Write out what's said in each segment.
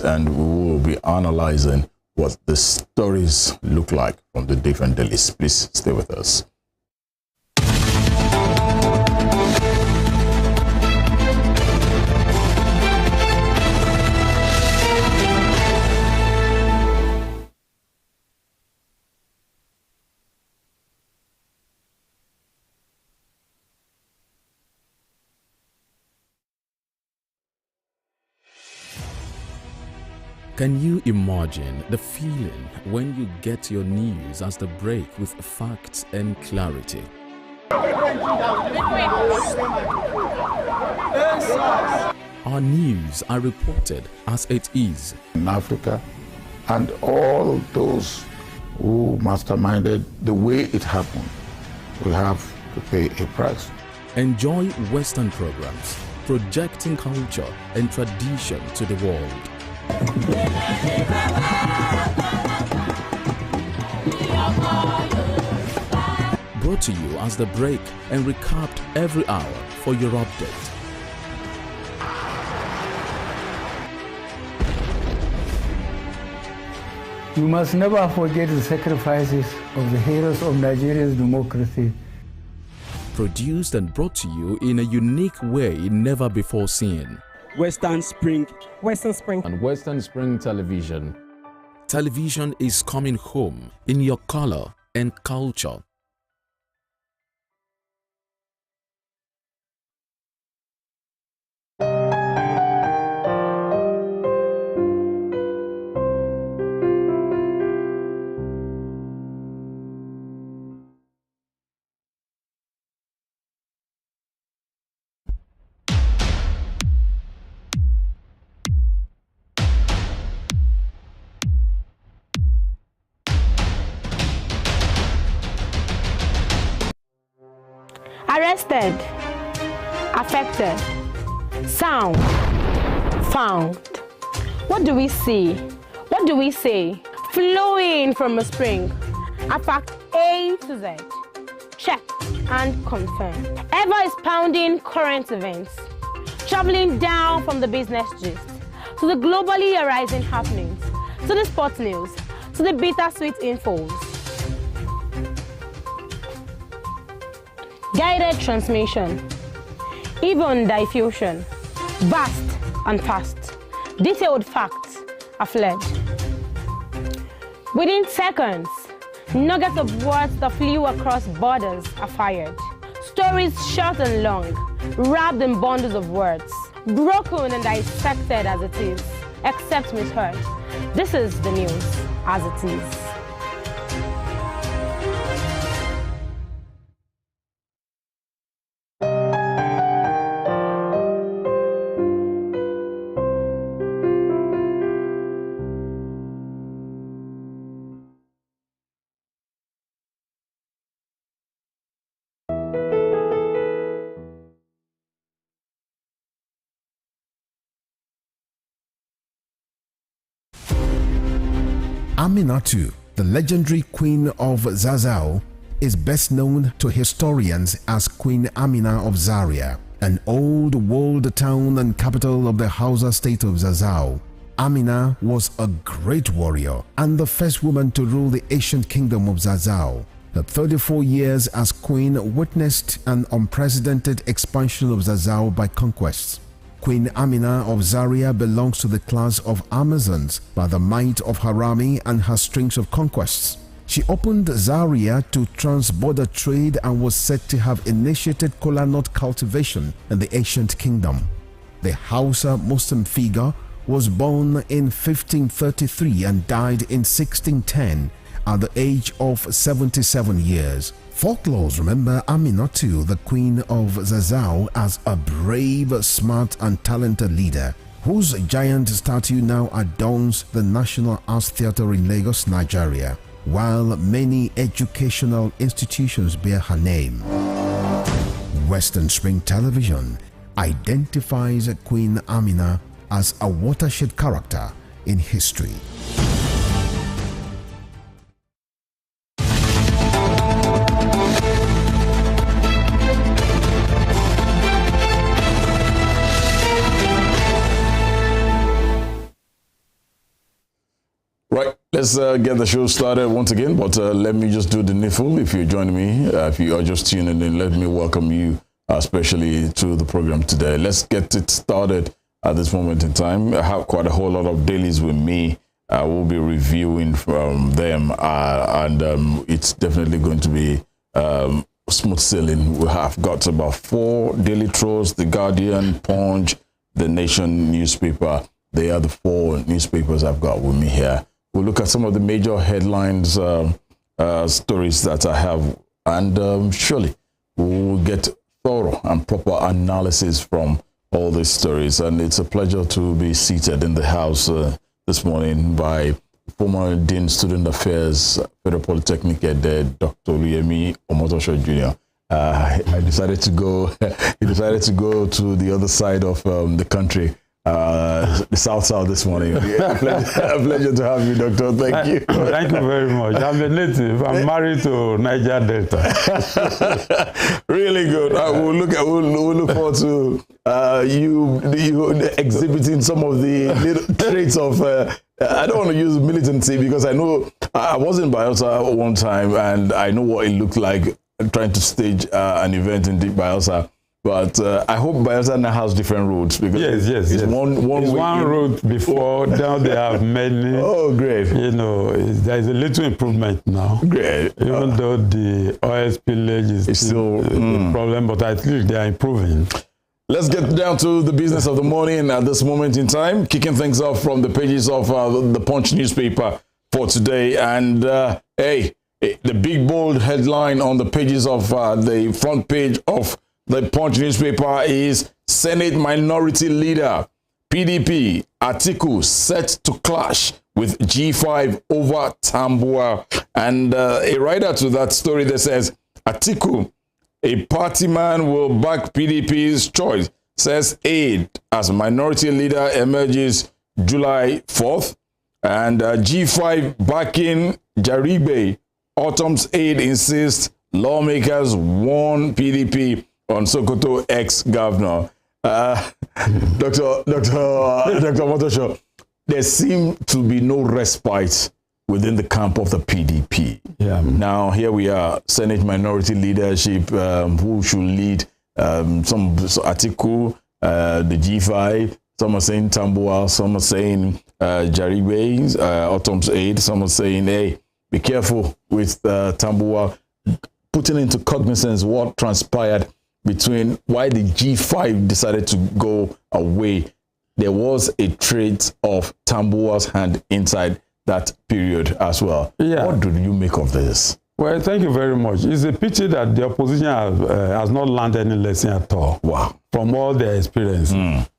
and we will be analyzing what the stories look like from the different dailies. Please stay with us. Can you imagine the feeling when you get your news as they break with facts and clarity? Our news are reported as it is. In Africa, and all those who masterminded the way it happened will have to pay a price. Enjoy Western programs, projecting culture and tradition to the world. Brought to you as the break and recapped every hour for your update. You must never forget the sacrifices of the heroes of Nigeria's democracy. Produced and brought to you in a unique way never before seen. Western Spring. Western Spring. And Western Spring Television. Television is coming home in your color and culture. Arrested, affected, sound, found. What do we see? What do we say? Flowing from a spring. A fact A to Z. Check and confirm. Ever expounding current events. Traveling down from the business gist to the globally arising happenings, to the sports news, to the bittersweet infos. Guided transmission, even diffusion, vast and fast, detailed facts are fled. Within seconds, nuggets of words that flew across borders are fired. Stories short and long, wrapped in bundles of words, broken and dissected as it is, except misheard. This is the news as it is. Aminatu, the legendary queen of Zazzau, is best known to historians as Queen Amina of Zaria, an old walled town and capital of the Hausa state of Zazzau. Amina was a great warrior and the first woman to rule the ancient kingdom of Zazzau. Her 34 years as queen witnessed an unprecedented expansion of Zazzau by conquests. Queen Amina of Zaria belongs to the class of Amazons by the might of her army and her strings of conquests. She opened Zaria to trans-border trade and was said to have initiated kola nut cultivation in the ancient kingdom. The Hausa Muslim figure was born in 1533 and died in 1610 at the age of 77 years. Folklores remember Aminatu, the queen of Zazzau, as a brave, smart and talented leader, whose giant statue now adorns the National Arts Theatre in Lagos, Nigeria, while many educational institutions bear her name. Western Spring Television identifies Queen Amina as a watershed character in history. Let's get the show started once again, but let me just do the needful. If you're joining me, if you are just tuning in, let me welcome you especially to the program today. Let's get it started at this moment in time. I have quite a whole lot of dailies with me. I will be reviewing from them, and it's definitely going to be smooth sailing. We have got about 4 daily trolls: The Guardian, Punch, The Nation newspaper. They are the 4 newspapers I've got with me here. We'll look at some of the major headlines, stories that I have, and surely we'll get thorough and proper analysis from all these stories. And it's a pleasure to be seated in the house this morning by former Dean Student Affairs, Federal Polytechnic Ed, Dr. OMOTOSHO Jr. I decided to go. He decided to go to the other side of the country. The south this morning. A pleasure to have you, Doctor. Thank you. Thank you very much. I'm a native. I'm married to Niger Delta. Really good. We'll look forward to you exhibiting some of the little traits of. I don't want to use militancy because I know I was in Bielsa one time and I know what it looked like trying to stage an event in Bielsa. But I hope Bielsa now has different routes because it's one route before. Now they have many. Oh, great! You know, there is a little improvement now. Great, even though the oil spillage is still a problem, but at least they are improving. Let's get down to the business of the morning at this moment in time. Kicking things off from the pages of the Punch newspaper for today, and hey, the big bold headline on the pages of the front page of the Punch newspaper is Senate Minority Leader PDP Atiku set to clash with G5 over Tambuwal. And a writer to that story that says Atiku, a party man, will back PDP's choice, says aide as minority leader emerges July 4th. And G5 backing Jarigbe, Autumn's aide insists lawmakers warn PDP on Sokoto ex-governor. Dr. OMOTOSHO, there seems to be no respite within the camp of the PDP. Yeah. Now, here we are, Senate minority leadership, who should lead some Atiku, the G5, some are saying Tambuwal, some are saying Jarigbe, Autumn's aide, some are saying, hey, be careful with Tambuwal, putting into cognizance what transpired between why the G5 decided to go away. There was a trait of Tambuwal's hand inside that period as well. Yeah. What do you make of this? Well, thank you very much. It's a pity that the opposition has not learned any lesson at all. Wow. From all their experience.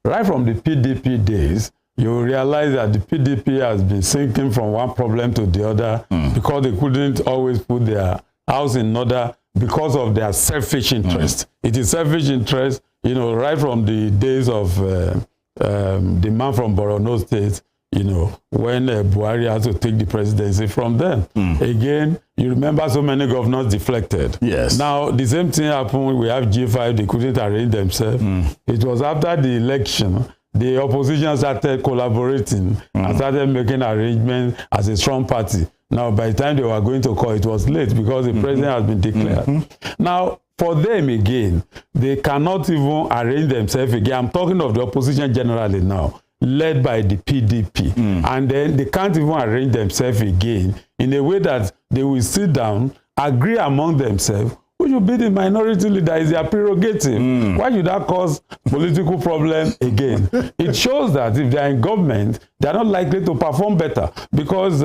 Right from the PDP days, you realize that the PDP has been sinking from one problem to the other because they couldn't always put their house in order because of their selfish interest. It is selfish interest, you know, right from the days of the man from Borno State, you know, when Buhari had to take the presidency from them. Again, you remember so many governors deflected. Yes. Now, the same thing happened. We have G5, they couldn't arrange themselves. It was after the election, the opposition started collaborating and started making arrangements as a strong party. Now, by the time they were going to court, it was late because the president has been declared. Now, for them again, they cannot even arrange themselves again. I'm talking of the opposition generally now, led by the PDP. And then they can't even arrange themselves again in a way that they will sit down, agree among themselves, who should be the minority leader is their prerogative. Why should that cause political problem again? It shows that if they're in government, they're not likely to perform better because,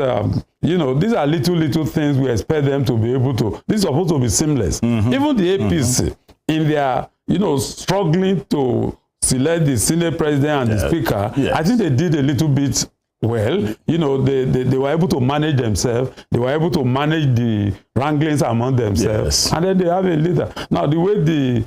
you know, these are little things we expect them to be able to. This is supposed to be seamless. Even the APC, in their, you know, struggling to select the Senate president and the speaker, I think they did a little bit well. You know, they were able to manage themselves. They were able to manage the wranglings among themselves. And then they have a leader. Now, the way the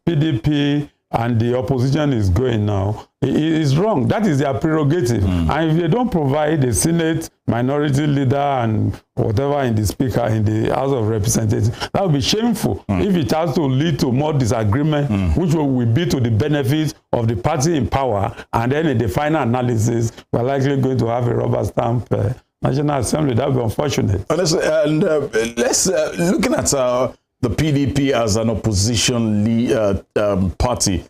PDP and the opposition is going now, it is wrong. That is their prerogative. And if they don't provide the Senate minority leader and whatever in the speaker in the House of Representatives, that would be shameful if it has to lead to more disagreement, which will be to the benefit of the party in power. And then in the final analysis, we're likely going to have a rubber stamp National Assembly. That would be unfortunate. And let's looking at the PDP as an opposition party.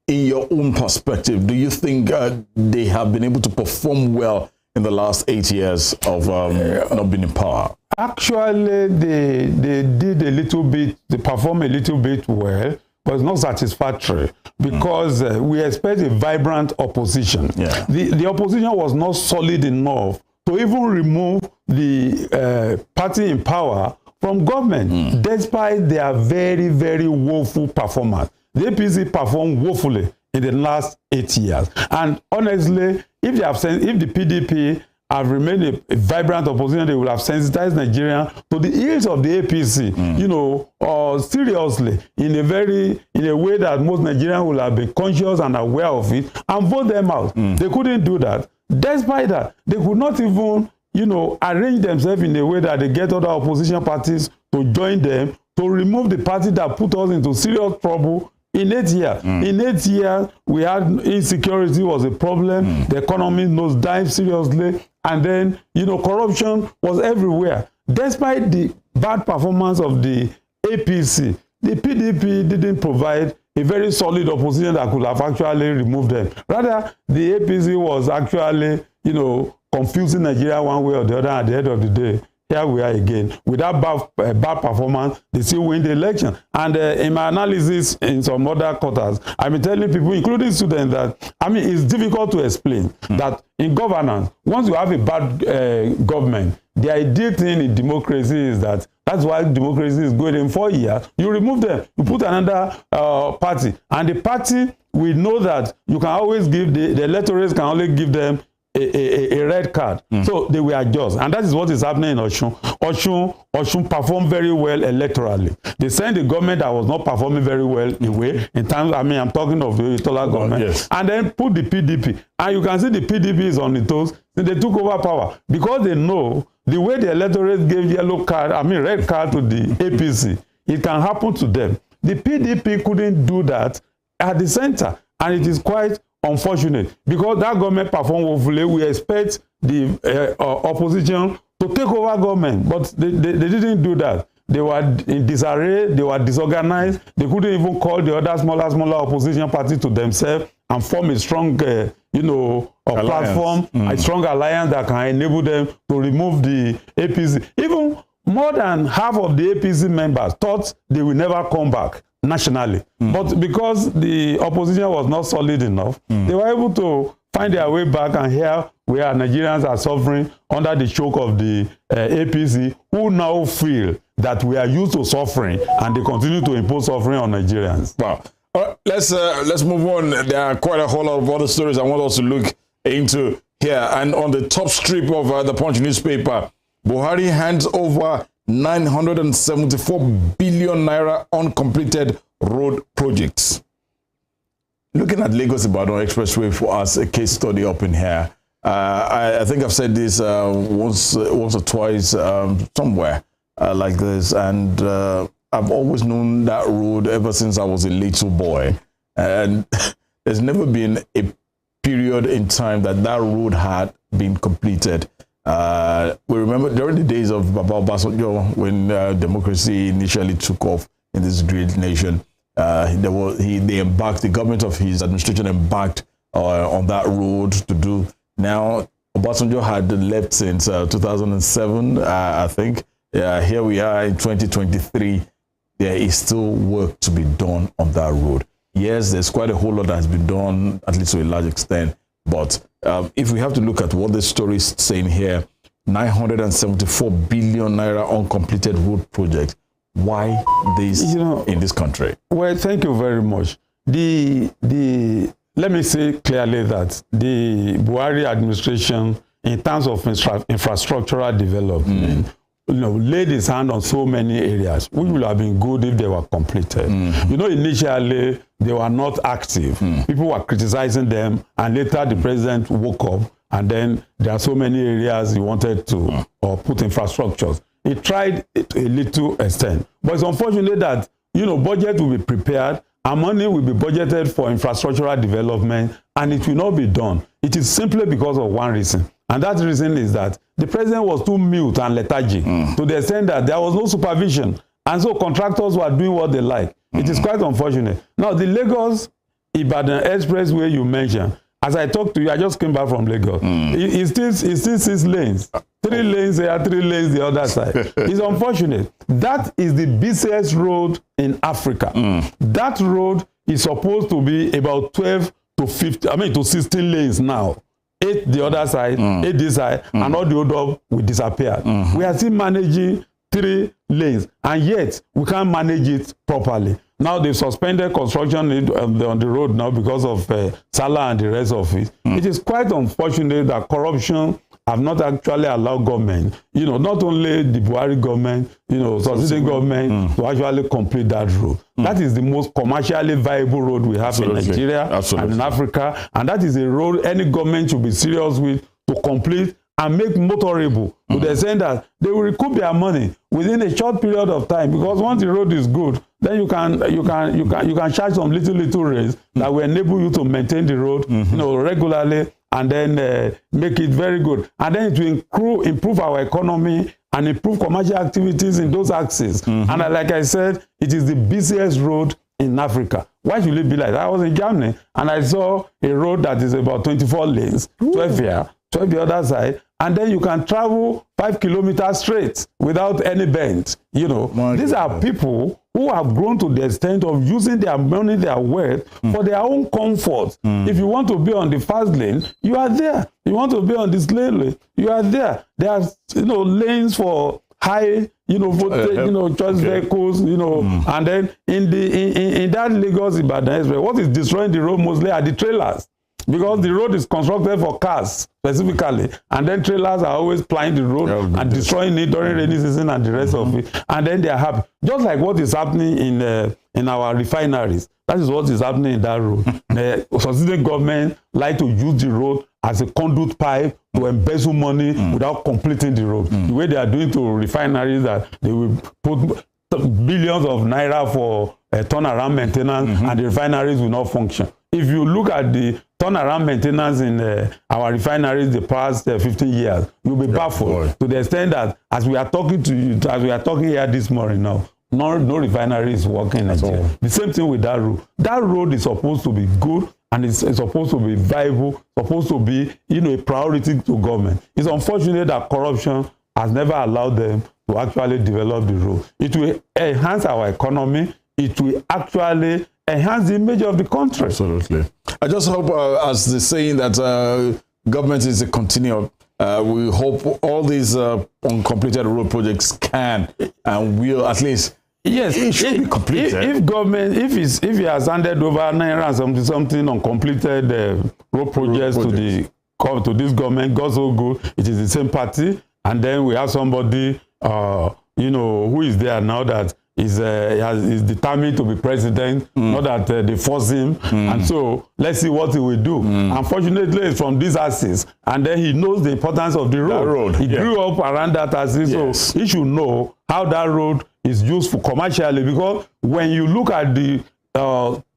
In your own perspective, do you think they have been able to perform well in the last 8 years of not being in power? Actually, they did a little bit, they performed a little bit well, but it's not satisfactory because we expect a vibrant opposition. Yeah. The opposition was not solid enough to even remove the party in power from government, despite their very, very woeful performance. The APC performed woefully in the last 8 years. And honestly, if the PDP have remained a vibrant opposition, they would have sensitized Nigeria to the ills of the APC, you know, seriously, in a way that most Nigerians will have been conscious and aware of it and vote them out. They couldn't do that. Despite that, they could not even, you know, arrange themselves in a way that they get other opposition parties to join them to remove the party that put us into serious trouble in 8 years. In 8 years, we had insecurity was a problem. The economy nosedived seriously. And then, you know, corruption was everywhere. Despite the bad performance of the APC, the PDP didn't provide a very solid opposition that could have actually removed them. Rather, the APC was actually, you know, confusing Nigeria one way or the other. At the end of the day, here we are again. With that bad performance, they still win the election. And in my analysis in some other quarters, I've been telling people, including students, that, I mean, it's difficult to explain that in governance, once you have a bad government, the ideal thing in democracy is that that's why democracy is good in 4 years. You remove them, you put another party. And the party, we know that you can always give, the electorates can only give them a red card. So they will adjust. And that is what is happening in Osun. Osun performed very well electorally. They sent the government that was not performing very well away in terms, I mean, I'm talking of the Itola government. Yes. And then put the PDP. And you can see the PDP is on the toes since they took over power. Because they know the way the electorate gave red card to the APC, it can happen to them. The PDP couldn't do that at the center. And it is quite unfortunate because that government performed woefully. We expect the opposition to take over government, but they didn't do that. They were in disarray, they were disorganized. They couldn't even call the other smaller opposition party to themselves and form a strong, platform, a strong alliance that can enable them to remove the APC. Even more than half of the APC members thought they will never come back nationally. But because the opposition was not solid enough, they were able to find their way back, and here where Nigerians are suffering under the choke of the APC, who now feel that we are used to suffering and they continue to impose suffering on Nigerians. Wow. Let's move on. There are quite a whole lot of other stories I want us to look into here. And on the top strip of the Punch newspaper, Buhari hands over 974 billion naira uncompleted road projects. Looking at Lagos-Ibadan Expressway for us, a case study up in here. I think I've said this once or twice somewhere like this, and I've always known that road ever since I was a little boy. And there's never been a period in time that road had been completed. We remember during the days of Baba Obasanjo, when democracy initially took off in this great nation, the government of his administration embarked on that road to do. Now, Obasanjo had left since 2007, I think. Here we are in 2023. There is still work to be done on that road. Yes, there's quite a whole lot that has been done, at least to a large extent. But if we have to look at what the story is saying here, 974 billion naira uncompleted road project. Why this in this country? Well, thank you very much. Let me say clearly that the Buhari administration, in terms of infrastructural development, laid his hand on so many areas, which would have been good if they were completed. Initially, they were not active. People were criticizing them, and later the president woke up, and then there are so many areas he wanted to put infrastructures. He tried to a little extent, but it's unfortunate that, you know, budget will be prepared and money will be budgeted for infrastructural development, and it will not be done. It is simply because of one reason, and that reason is that the president was too mute and lethargic to the extent that there was no supervision, and so contractors were doing what they like. It is quite unfortunate. Now, the Lagos-Ibadan Expressway you mentioned, as I talked to you, I just came back from Lagos. It's still 6 lanes. 3 lanes here, 3 lanes the other side. It's unfortunate. That is the busiest road in Africa. That road is supposed to be about 12 to 15, to 16 lanes now. 8 the other side, 8 this side, and all the other will disappear. We are still managing 3 lanes, and yet we can't manage it properly. Now they've suspended construction on the road now because of Salah and the rest of it. It is quite unfortunate that corruption have not actually allowed government, you know, not only the Buhari government, you know, succeeding government to actually complete that road. That is the most commercially viable road we have in Nigeria and in Africa, and that is a road any government should be serious with to complete and make motorable to the extent that they will recoup their money within a short period of time, because once the road is good, then you can charge some little rates that will enable you to maintain the road, you know, regularly, and then make it very good, and then it will improve our economy and improve commercial activities in those axes. And like I said, it is the busiest road in Africa. Why should it be like that? I was in Germany and I saw a road that is about 24 lanes, 12 here, 12 the other side, and then you can travel 5 kilometers straight without any bend. You know, these are people who have grown to the extent of using their money, their wealth for their own comfort. If you want to be on the fast lane, you are there. You want to be on this lane, you are there. There are, you know, lanes for high, you know, voltage, choice vehicles, you know, and then in that Lagos Ibadan Express, what is destroying the road mostly are the trailers. Because the road is constructed for cars specifically, and then trailers are always plying the road and destroying it during rainy season and the rest of it, and then they are happy. Just like what is happening in our refineries, that is what is happening in that road. The succeeding government like to use the road as a conduit pipe to embezzle money without completing the road. The way they are doing to refineries, that they will put billions of naira for turnaround maintenance, and the refineries will not function. If you look at the turnaround maintenance in our refineries the past 15 years, you'll be baffled to the extent that as we are talking to you, as we are talking here this morning now, no refinery is working at all. The same thing with that road. That road is supposed to be good, and it's supposed to be viable, supposed to be, you know, a priority to government. It's unfortunate that corruption has never allowed them to actually develop the road. It will enhance our economy. It will actually enhance the image of the country. Absolutely. I just hope, as the saying that government is a continuum, we hope all these uncompleted road projects can and will at least. Yes, it should be completed. If government, if he has handed over something uncompleted road projects to this government, God so good, it is the same party, and then we have somebody, you know, who is there now that is determined to be president, not that they force him, and so let's see what he will do. Unfortunately, it's from these axis, and then he knows the importance of the road. He grew up around that axis, so he should know how that road is useful commercially, because when you look at the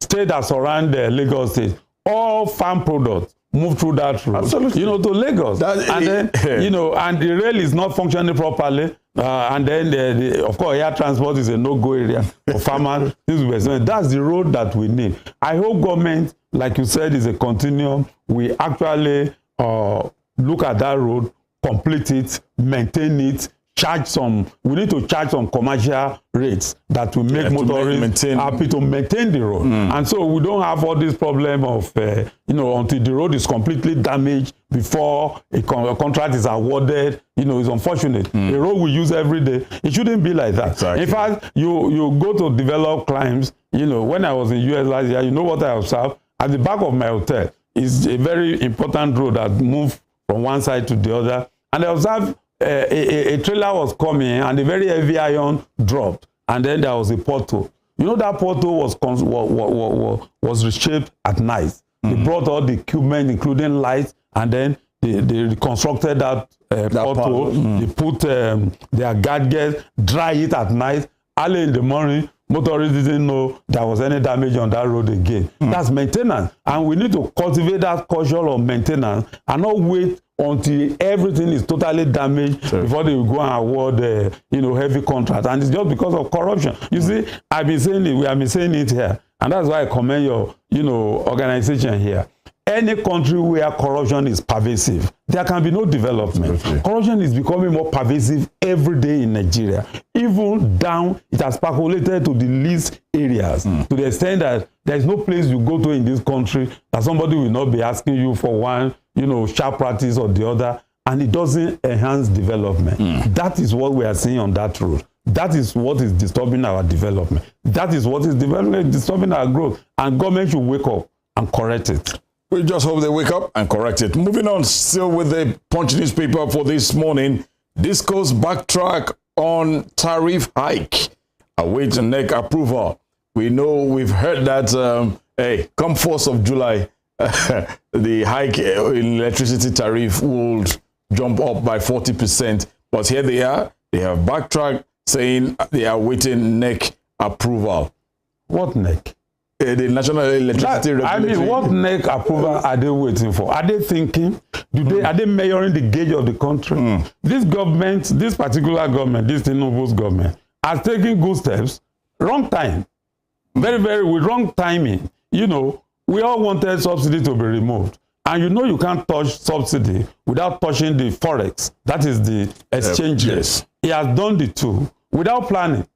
state that surround Lagos State, all farm products move through that road, you know, to Lagos, and then you know, and the rail is not functioning properly, and then of course air transport is a no-go area for farmers. That's the road that we need. I hope government, like you said, is a continuum. We actually look at that road, complete it, maintain it, charge some. We need to charge some commercial rates that will make motorists happy to maintain the road, and so we don't have all this problem of you know, until the road is completely damaged before a contract is awarded. You know, it's unfortunate. A road we use every day. It shouldn't be like that. In fact, you go to develop climes. You know, when I was in US last year, you know what I observed? At the back of my hotel is a very important road that moves from one side to the other, and I observed a trailer was coming and a very heavy iron dropped, and then there was a pothole. You know that portal was reshaped at night. They brought all the equipment, including lights, and then they reconstructed that portal. They put their gadgets, dry it at night. Early in the morning, motorists didn't know there was any damage on that road again. That's maintenance. And we need to cultivate that culture of maintenance and not wait until everything is totally damaged before they will go and award heavy contracts. And it's just because of corruption. You see, I've been saying it, we have been saying it here. And that's why I commend your organization here. Any country where corruption is pervasive, there can be no development. Corruption is becoming more pervasive every day in Nigeria. Even down, it has percolated to the least areas, to the extent that there is no place you go to in this country that somebody will not be asking you for one, sharp practice or the other, and it doesn't enhance development. That is what we are seeing on that road. That is what is disturbing our development. That is what is disturbing our growth. And government should wake up and correct it. We just hope they wake up and correct it. Moving on, still with the Punch newspaper for this morning. Disco's backtrack on tariff hike. Await NEC approval. We know, we've heard that, come 4th of July, the hike in electricity tariff will jump up by 40%. But here they are. They have backtracked, saying they are waiting NEC approval. What NEC? The National Electricity Regulatory. I mean, what NEC approval are they waiting for? Are they thinking? Are they measuring the gauge of the country? This government, this particular government, this Tinubu's government, has taken good steps. Wrong time. Very, very with wrong timing. We all wanted subsidy to be removed. And you can't touch subsidy without touching the forex. That is the exchange. Yes. He has done the two without planning.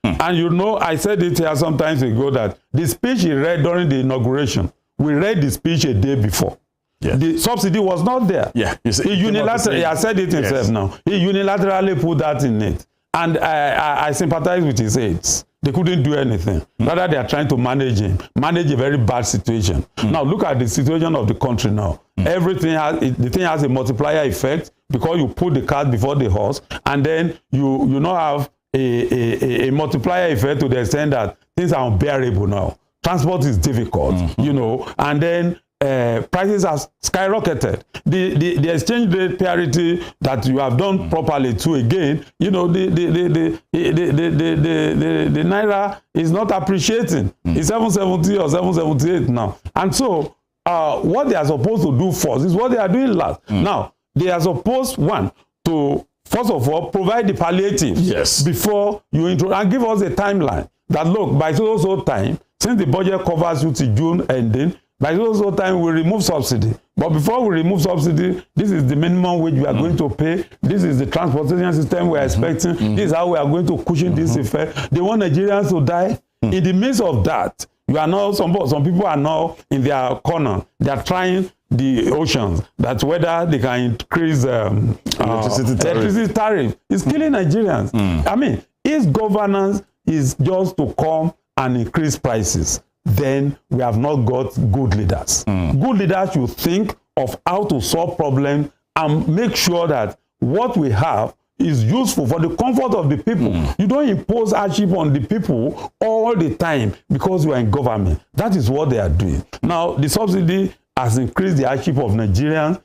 And I said it here sometimes ago that the speech he read during the inauguration, we read the speech a day before. Yeah. The subsidy was not there. Yeah. He unilaterally, I said it himself now. He unilaterally put that in it. And I sympathize with his aides. They couldn't do anything. Rather, they are trying to manage a very bad situation. Now, look at the situation of the country now. Everything the thing has a multiplier effect because you put the cart before the horse, and then you now have a multiplier effect to the extent that things are unbearable now. Transport is difficult, and then prices have skyrocketed. The exchange rate parity that you have done properly too again, the naira is not appreciating. It's 770 or 778 now. And so what they are supposed to do first is what they are doing last. Now, they are supposed, to first of all, provide the palliatives before you introduce, and give us a timeline that, look, by so time, since the budget covers you to June ending, by so time we remove subsidy. But before we remove subsidy, this is the minimum wage we are going to pay. This is the transportation system we are expecting. This is how we are going to cushion this effect. They want Nigerians to die. In the midst of that, you are now, some people are now in their corner. They are trying the oceans, that whether they can increase electricity tariff. It's killing Nigerians. I mean, if governance is just to come and increase prices, then we have not got good leaders. Good leaders should think of how to solve problems and make sure that what we have is useful for the comfort of the people. You don't impose hardship on the people all the time because you are in government. That is what they are doing. Now, the subsidy has increased the hardship of Nigerians.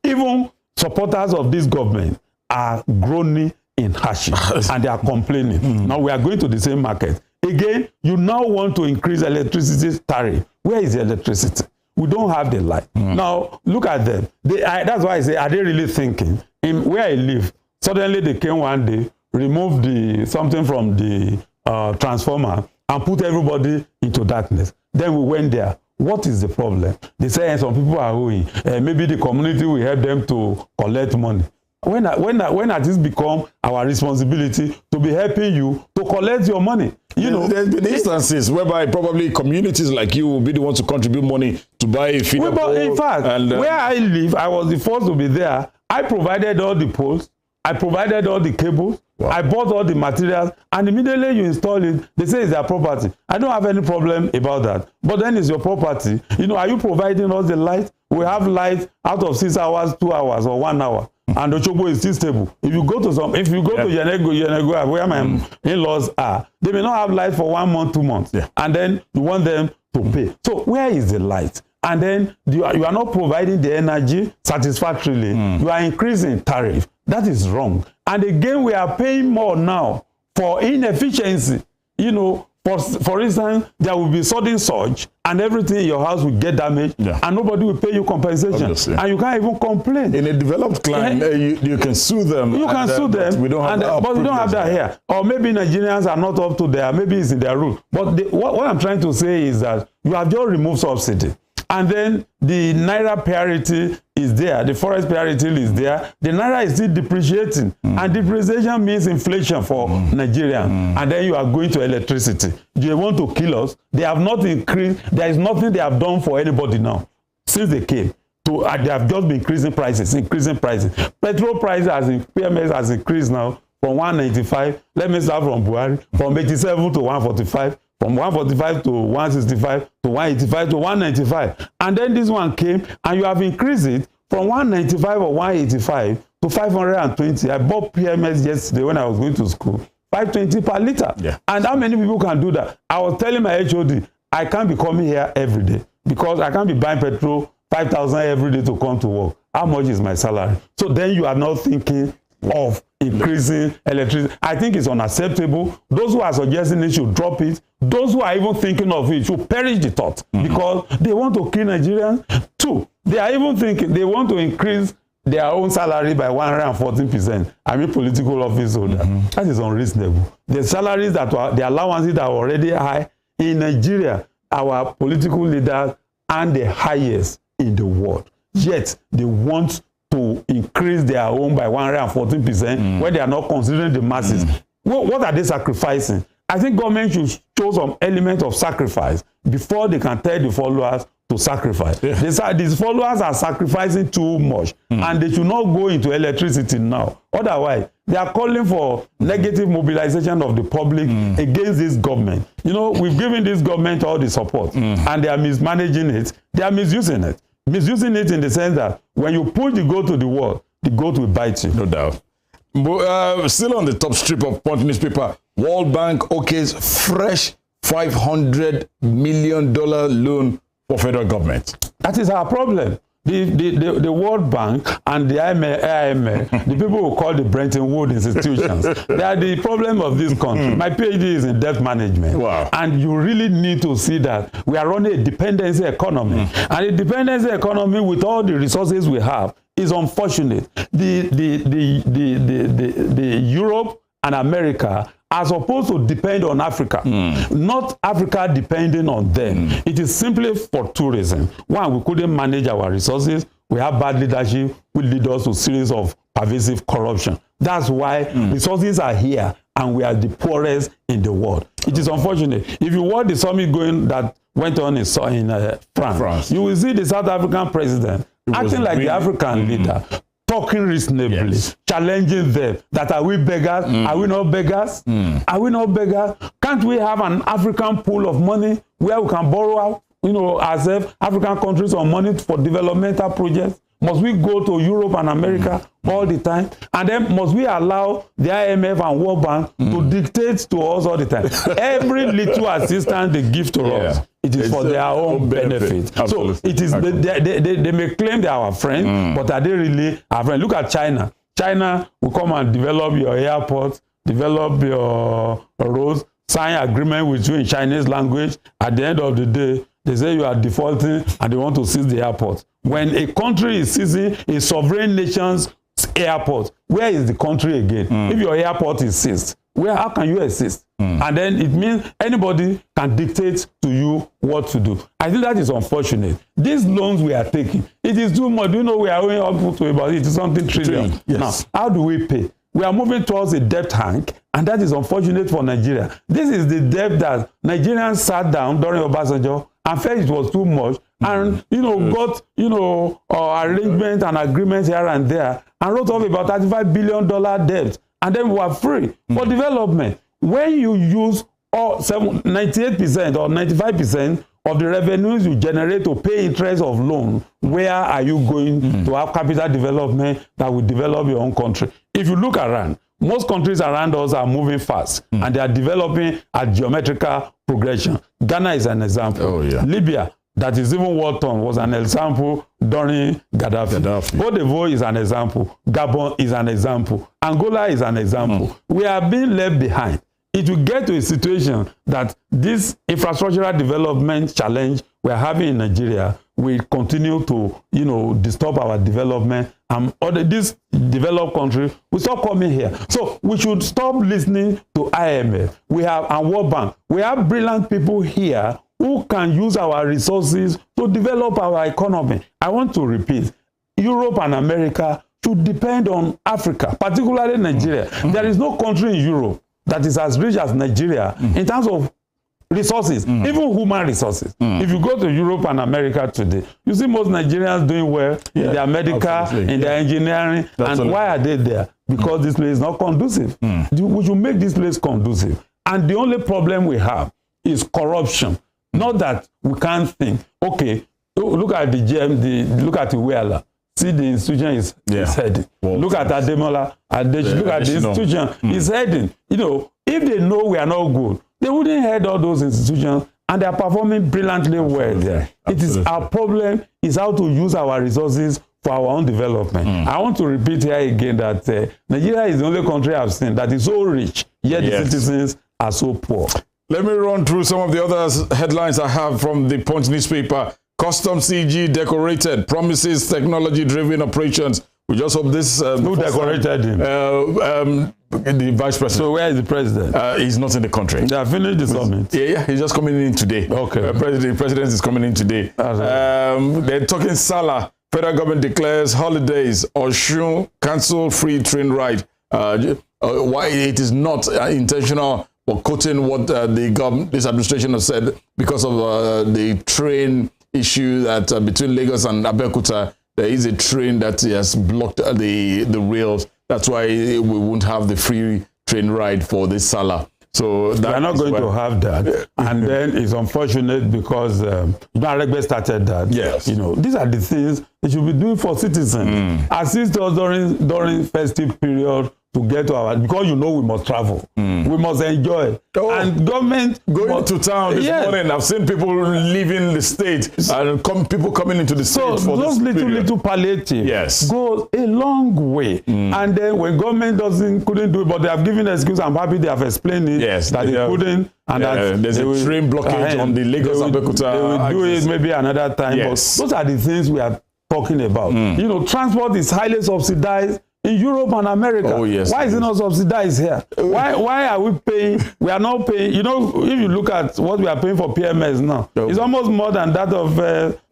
Even supporters of this government are groaning in hardship and they are complaining. Now we are going to the same market. Again, you now want to increase electricity tariff. Where is the electricity? We don't have the light. Now, look at them. That's why I say, are they really thinking? In where I live, suddenly they came one day, removed something from the transformer and put everybody into darkness. Then we went there. What is the problem? They say some people are owing. Maybe the community will help them to collect money. When has this become our responsibility to be helping you to collect your money? There's been instances whereby probably communities like you will be the ones to contribute money to buy a feeder pole. In fact, where I live, I was the first to be there. I provided all the poles. I provided all the cables. Wow. I bought all the materials, and immediately you install it, they say it's their property. I don't have any problem about that. But then it's your property. Are you providing us the light? We have light out of 6 hours, 2 hours, or 1 hour. and Ochogbo is still stable. If you go to Yenego, where my in-laws are, they may not have light for 1 month, 2 months, and then you want them to pay. So where is the light? And then you are not providing the energy satisfactorily. You are increasing tariff. That is wrong. And again, we are paying more now for inefficiency. You know, for instance, there will be sudden surge and everything in your house will get damaged, and nobody will pay you compensation. Obviously. And you can't even complain. In a developed client, you can sue them. You can sue them, but we don't have that here. Or maybe Nigerians are not up to there. Maybe it's in their rule. But what I'm trying to say is that you have just removed subsidy. And then the Naira parity is there. The forex parity is there. The Naira is still depreciating. And depreciation means inflation for Nigeria. And then you are going to electricity. They want to kill us. They have not increased. There is nothing they have done for anybody now since they came. They have just been increasing prices. Petrol prices PMS has increased now from 195. Let me start from Buhari. From 87 to 145. From 145 to 165 to 185 to 195. And then this one came and you have increased it from 195 or 185 to 520. I bought PMS yesterday when I was going to school. 520 per liter. Yeah. And how many people can do that? I was telling my HOD, I can't be coming here every day because I can't be buying petrol 5,000 every day to come to work. How much is my salary? So then you are not thinking of increasing electricity. I think it's unacceptable. Those who are suggesting it should drop it. Those who are even thinking of it should perish the thought because they want to kill Nigerians. Two, they are even thinking they want to increase their own salary by 114%. I mean, political office holder. That is unreasonable. The salaries the allowances that are already high in Nigeria, our political leaders are the highest in the world. Yet they want to increase their own by 114% when they are not considering the masses. What are they sacrificing? I think government should show some element of sacrifice before they can tell the followers to sacrifice. These followers are sacrificing too much and they should not go into electricity now. Otherwise, they are calling for negative mobilization of the public against this government. You know, we've given this government all the support and they are mismanaging it. They are misusing it. Misusing it in the sense that when you push the goat to the wall, the goat will bite you. No doubt. But, still on the top strip of Punch newspaper, World Bank okays fresh $500 million loan for federal government. That is our problem. The World Bank and the IMF, the people who call the Bretton Woods institutions, they are the problem of this country. My PhD is in debt management. Wow. And you really need to see that we are running a dependency economy. And a dependency economy with all the resources we have is unfortunate. The Europe and America are supposed to depend on Africa, not Africa depending on them. It is simply for two reasons. One, we couldn't manage our resources. We have bad leadership, which lead us to a series of pervasive corruption. That's why resources are here and we are the poorest in the world. It is unfortunate. If you watch the summit that went on in France, you will see the South African president acting like the African leader, talking reasonably, challenging them that are we beggars? Are we not beggars? Are we not beggars? Can't we have an African pool of money where we can borrow out, ourselves, African countries, on money for developmental projects? Must we go to Europe and America all the time? And then must we allow the IMF and World Bank to dictate to us all the time? Every little assistance they give to us, it is for their own benefit. So it is they may claim they are our friend, but are they really our friend? Look at China. China will come and develop your airport, develop your roads, sign agreement with you in Chinese language. At the end of the day, they say you are defaulting and they want to seize the airport. When a country is seizing a sovereign nation's airport, where is the country again? If your airport is seized, how can you assist? And then it means anybody can dictate to you what to do. I think that is unfortunate. These loans we are taking, it is too much. You know, we are owing up to about something trillion. Yes. Now, how do we pay? We are moving towards a debt hank, and that is unfortunate for Nigeria. This is the debt that Nigerians sat down during Obasanjo and felt it was too much, and got arrangements and agreements here and there, and wrote off about $35 billion debt, and then we were free for development. When you use 98% or 95% of the revenues you generate to pay interest of loan, where are you going to have capital development that will develop your own country? If you look around, most countries around us are moving fast and they are developing at geometrical progression. Ghana is an example. Oh, yeah. Libya, that is even war torn, was an example during Gaddafi. Cote d'Ivoire is an example. Gabon is an example. Angola is an example. We are being left behind. It will get to a situation that this infrastructural development challenge we're having in Nigeria will continue to, disturb our development, and this developed country will stop coming here. So we should stop listening to IMF. We have and World Bank. We have brilliant people here who can use our resources to develop our economy. I want to repeat, Europe and America should depend on Africa, particularly Nigeria. There is no country in Europe that is as rich as Nigeria in terms of resources, even human resources. If you go to Europe and America today, you see most Nigerians doing well in their medical, in their engineering. And why are they there? Because this place is not conducive. We should make this place conducive. And the only problem we have is corruption. Not that we can't think, okay, look at the GMD, look at the Wheeler. See the institution is heading. Look at Ademola, look at the institution is heading. If they know we are not good, they wouldn't head all those institutions, and they are performing brilliantly well there. It is our problem is how to use our resources for our own development. I want to repeat here again that Nigeria is the only country I've seen that is so rich, yet the citizens are so poor. Let me run through some of the other headlines I have from the Punch newspaper. Customs CG decorated, promises technology-driven operations. We just hope this... Who decorated him? The vice president. So where is the president? He's not in the country. They have finished the summit. Yeah, he's just coming in today. Okay. The president is coming in today. They're talking Salah. Federal government declares holidays. OSUN cancel free train ride. Why it is not intentional, but quoting what this administration has said because of the train issue that between Lagos and Abeokuta, there is a train that has blocked the rails. That's why we won't have the free train ride for this Salah. So we are not going to have that. And then it's unfortunate because Aregbe started that. Yes. These are the things they should be doing for citizens. Assist us during festive period to get to our, because we must travel. We must enjoy. And government going to town this morning, I've seen people leaving the state and people coming into the state for those this little palliative go a long way. And then when government couldn't do it, but they have given an excuse, I'm happy they have explained it, that they couldn't, and that there's a train blockage on the Lagos and Abeokuta. They will do it maybe another time. But those are the things we are talking about. Transport is highly subsidized in Europe and America. Why is it not subsidized here? Why are we paying? We are not paying. If you look at what we are paying for PMS now, it's almost more than that of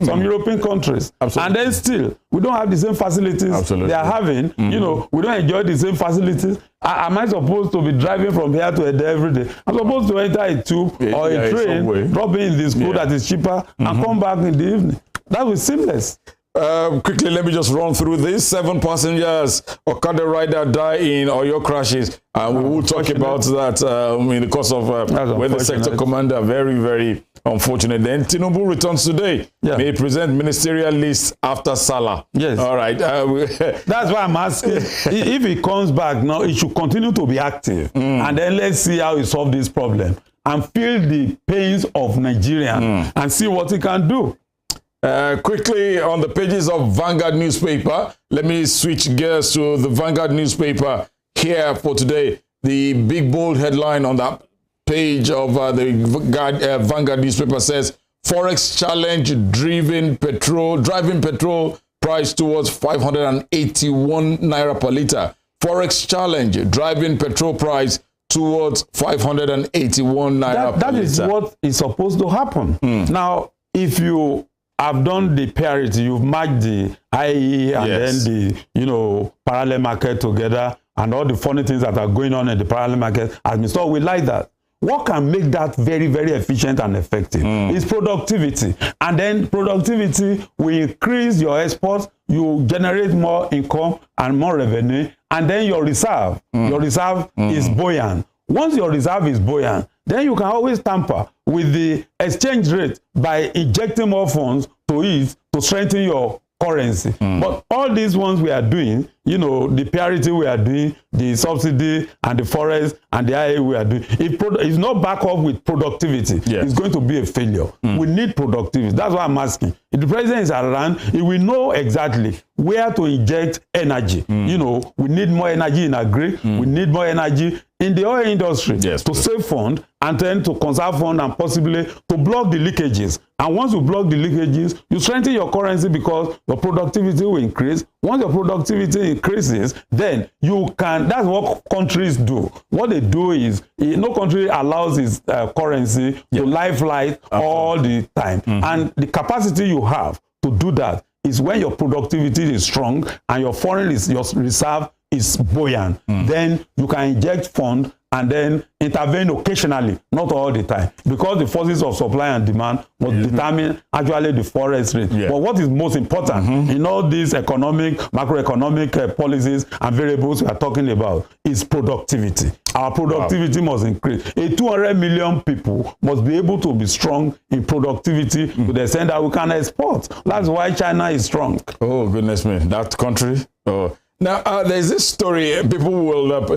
some European countries. And then still, we don't have the same facilities they are having. We don't enjoy the same facilities. Am I supposed to be driving from here to there every day? I'm supposed to enter a tube or a train, drop in the school that is cheaper, and come back in the evening. That was seamless. Quickly, let me just run through this. 7 passengers, Okada rider die in Oyo crashes. And we will talk about that in the course of when the sector commander, very, very unfortunate. Then Tinubu returns today. May present ministerial list after Salah. Yes. All right. That's why I'm asking. If he comes back now, he should continue to be active. And then let's see how he solves this problem and feel the pains of Nigeria and see what he can do. Quickly, on the pages of Vanguard newspaper, let me switch gears to the Vanguard newspaper here for today. The big bold headline on that page of the Vanguard newspaper says, Forex challenge driving petrol price towards 581 naira per litre. Forex challenge driving petrol price towards 581 naira per litre. That is what is supposed to happen. Now, if you have done the parity, you've matched the IE and then the parallel market together, and all the funny things that are going on in the parallel market, as Mr. We like that. What can make that very, very efficient and effective is productivity. And then productivity will increase your exports, you generate more income and more revenue, and then your reserve is buoyant. Once your reserve is buoyant, then you can always tamper with the exchange rate by injecting more funds to it to strengthen your currency. But all these ones we are doing, you know, the parity we are doing, the subsidy and the forest and the IA we are doing, if it's not back up with productivity, it's going to be a failure. We need productivity. That's why I'm asking. If the president is around, he will know exactly where to inject energy. You know, we need more energy in agri, we need more energy in the oil industry to save fund and then to conserve fund and possibly to block the leakages. And once you block the leakages, you strengthen your currency because your productivity will increase. Once your productivity increases, then you can, that's what countries do. What they do is, no country allows its currency to lie flat all the time. And the capacity you have to do that is when your productivity is strong and your foreign your reserve is buoyant. Then you can inject funds and then intervene occasionally, not all the time, because the forces of supply and demand must determine actually the forest rate. But what is most important in all these economic, macroeconomic policies and variables we are talking about is productivity. Our productivity must increase. 200 million people must be able to be strong in productivity to the extent that we can export. That's why China is strong. Oh, goodness me, that country. Oh. Now, there's this story, people will, let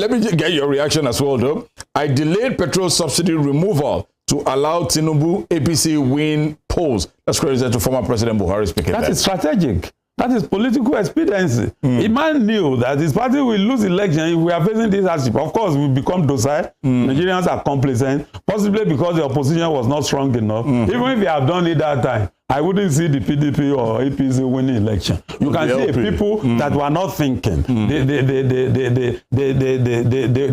me get your reaction as well, though. I delayed petrol subsidy removal to allow Tinubu APC win polls. That's credited to former President Buhari speaking. That is strategic. That is political expediency. The man knew that his party will lose election if we are facing this hardship. Of course, we become docile. Nigerians are complacent, possibly because the opposition was not strong enough. Even if they have done it that time, I wouldn't see the PDP or APC winning election. You can see people that were not thinking. They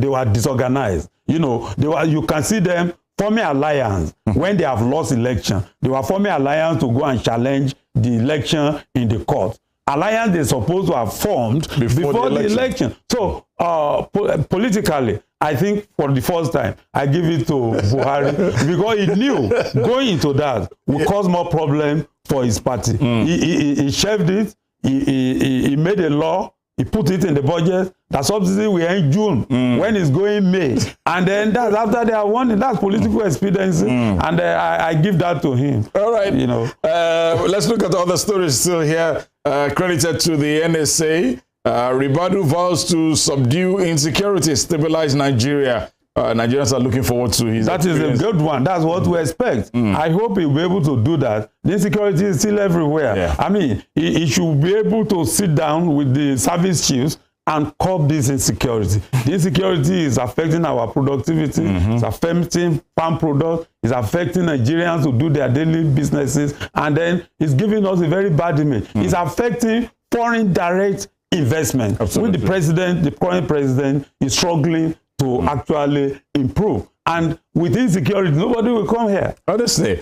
were disorganized. You know, you can see them forming alliance when they have lost election. They were forming alliance to go and challenge the election in the court. Alliance they're supposed to have formed before the election. So politically, I think for the first time, I give it to Buhari because he knew going into that would cause more problem for his party. He shelved it. He made a law. He put it in the budget. That subsidy will end June when it's going May. And then that's after they are won. That's political expediency. And I give that to him. All right. You know. Let's look at other stories still here. Credited to the NSA. Ribadu vows to subdue insecurity, stabilize Nigeria. Nigerians are looking forward to his That experience. Is a good one. That's what we expect. I hope he'll be able to do that. The insecurity is still everywhere. I mean, he should be able to sit down with the service chiefs and curb this insecurity. The insecurity is affecting our productivity, it's affecting farm products, it's affecting Nigerians who do their daily businesses, and then it's giving us a very bad image. It's affecting foreign direct investment. With the president, the current president is struggling to actually improve. And with insecurity, nobody will come here. Honestly,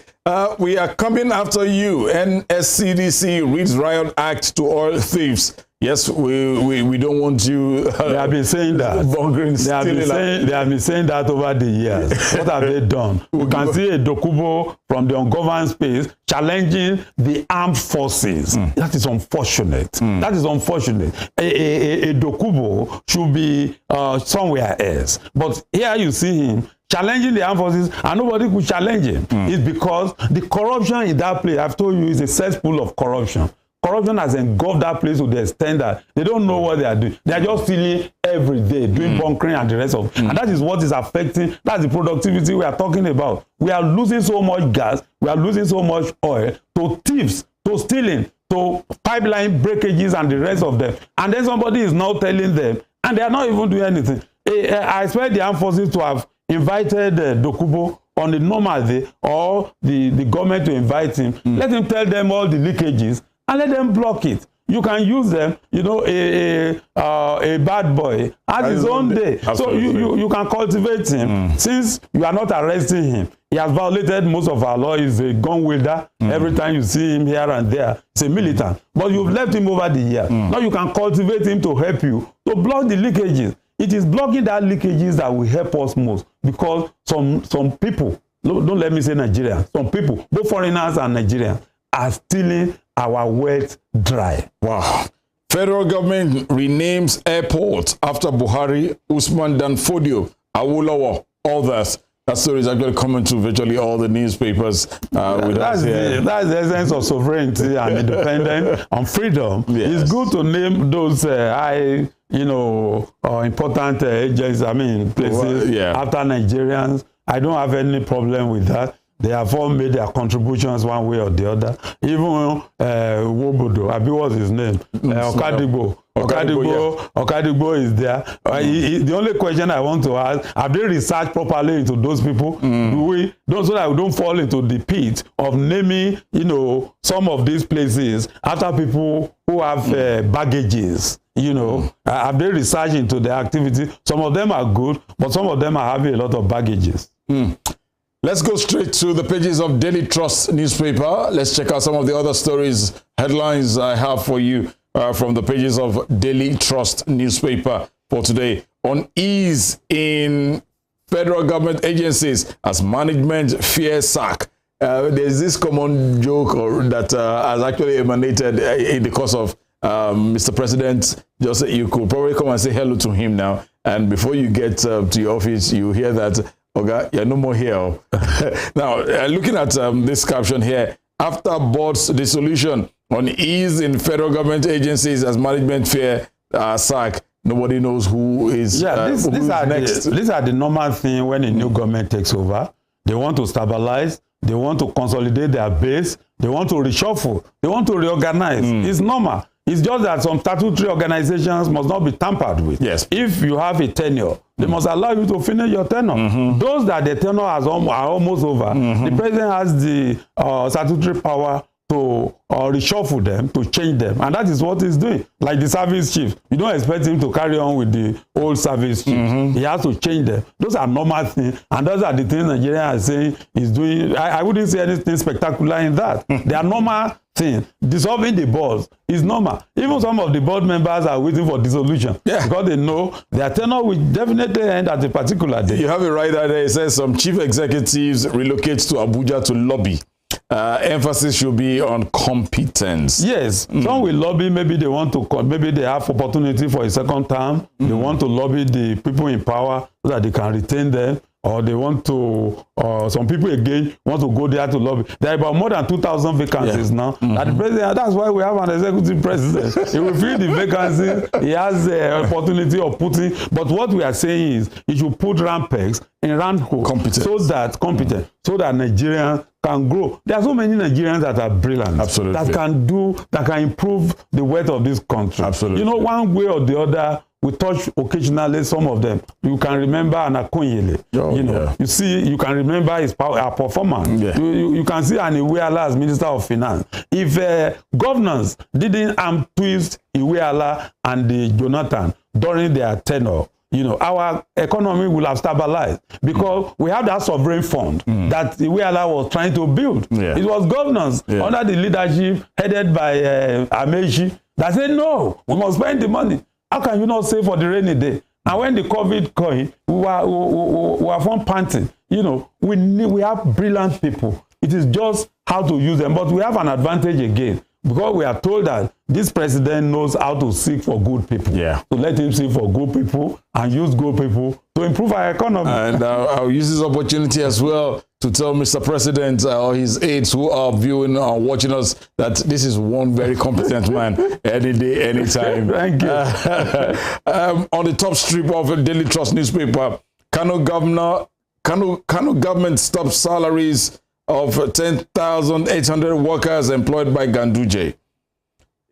we are coming after you. NSCDC reads riot act to oil thieves. Yes, we don't want you. They have been saying that. They have been saying that over the years. What have they done? We can see a Dokubo from the ungoverned space challenging the armed forces. That is unfortunate. That is unfortunate. A Dokubo should be somewhere else. But here you see him challenging the armed forces, and nobody could challenge him. It's because the corruption in that place, I've told you, is a cesspool of corruption. Corruption has engulfed that place to the extent that they don't know what they are doing. They are just stealing every day, doing bunkering and the rest of it. And that is what is affecting, that's the productivity we are talking about. We are losing so much gas, we are losing so much oil to thieves, to stealing, to pipeline breakages and the rest of them. And then somebody is now telling them, and they are not even doing anything. I expect the armed forces to have invited Dokubo on the normal day, or the government to invite him. Let him tell them all the leakages and let them block it. You can use them, you know, a bad boy has his own day. So you can cultivate him. Since you are not arresting him, he has violated most of our law. He's a gun wielder. Every time you see him here and there, he's a militant. But you've left him over the years. Now you can cultivate him to help you to block the leakages. It is blocking that leakages that will help us most, because some people, don't let me say Nigerians, some people, both foreigners and Nigerians, are stealing our wealth dry. Wow. Federal government renames airport after Buhari, Usman Danfodio, Awolowo others. That story is actually coming to virtually all the newspapers. That's the essence of sovereignty and independence and freedom. Yes. It's good to name those high, important agents, places after Nigerians. I don't have any problem with that. They have all made their contributions one way or the other. Even Wobodo, what's his name? Okadigbo is there. The only question I want to ask, have they researched properly into those people? So that we don't fall into the pit of naming, some of these places after people who have baggages. Have they researched into their activity? Some of them are good, but some of them are having a lot of baggages. Let's go straight to the pages of Daily Trust newspaper. Let's check out some of the other stories, headlines I have for you from the pages of Daily Trust newspaper for today. On ease in federal government agencies as management fears sack. There's this common joke that has actually emanated in the course of Mr. President. Just you could probably come and say hello to him now, and before you get to your office, you hear that, okay, you're no more here. Now, looking at this caption here, after board's dissolution on ease in federal government agencies as management fear sack, nobody knows who is next. These are the normal thing when a new government takes over. They want to stabilize. They want to consolidate their base. They want to reshuffle. They want to reorganize. It's normal. It's just that some statutory organizations must not be tampered with. Yes. If you have a tenure, they must allow you to finish your tenure. Those that the tenure are almost over, the president has the statutory power to reshuffle them, to change them. And that is what he's doing. Like the service chief, you don't expect him to carry on with the old service chief. He has to change them. Those are normal things. And those are the things Nigeria is saying he's doing. I wouldn't say anything spectacular in that. They are normal things. Dissolving the boards is normal. Even some of the board members are waiting for dissolution because they know their tenure will definitely end at a particular day. You have it right there. It says some chief executives relocate to Abuja to lobby. Emphasis should be on competence. Yes, some will lobby. Maybe they want to. Maybe they have opportunity for a second term. They want to lobby the people in power so that they can retain them. Or they want to, some people again want to go there to lobby. There are about more than 2,000 vacancies now. And the president, that's why we have an executive president. He will fill the vacancies. He has the opportunity of putting. But what we are saying is, he should put round pegs in round holes so that Nigerians can grow. There are so many Nigerians that are brilliant. Absolutely. That can improve the wealth of this country. Absolutely. One way or the other. We touch occasionally some of them. You can remember Anakunyele. You see, you can remember his performance. You can see Iweala as Minister of Finance. If governors didn't twist Iweala and Jonathan during their tenure, our economy will have stabilized because we have that sovereign fund that Iweala was trying to build. It was governors under the leadership headed by Amechi that said, no, we must spend the money. How can you not save for the rainy day? And when the COVID came, we were from panting. We have brilliant people. It is just how to use them. But we have an advantage again because we are told that this president knows how to seek for good people. So let him seek for good people and use good people to improve our economy. And I'll use this opportunity as well to tell Mr. President or his aides who are viewing or watching us that this is one very competent man any day, anytime. Thank you. On the top strip of a Daily Trust newspaper, Kano government stops salaries of 10,800 workers employed by Ganduje.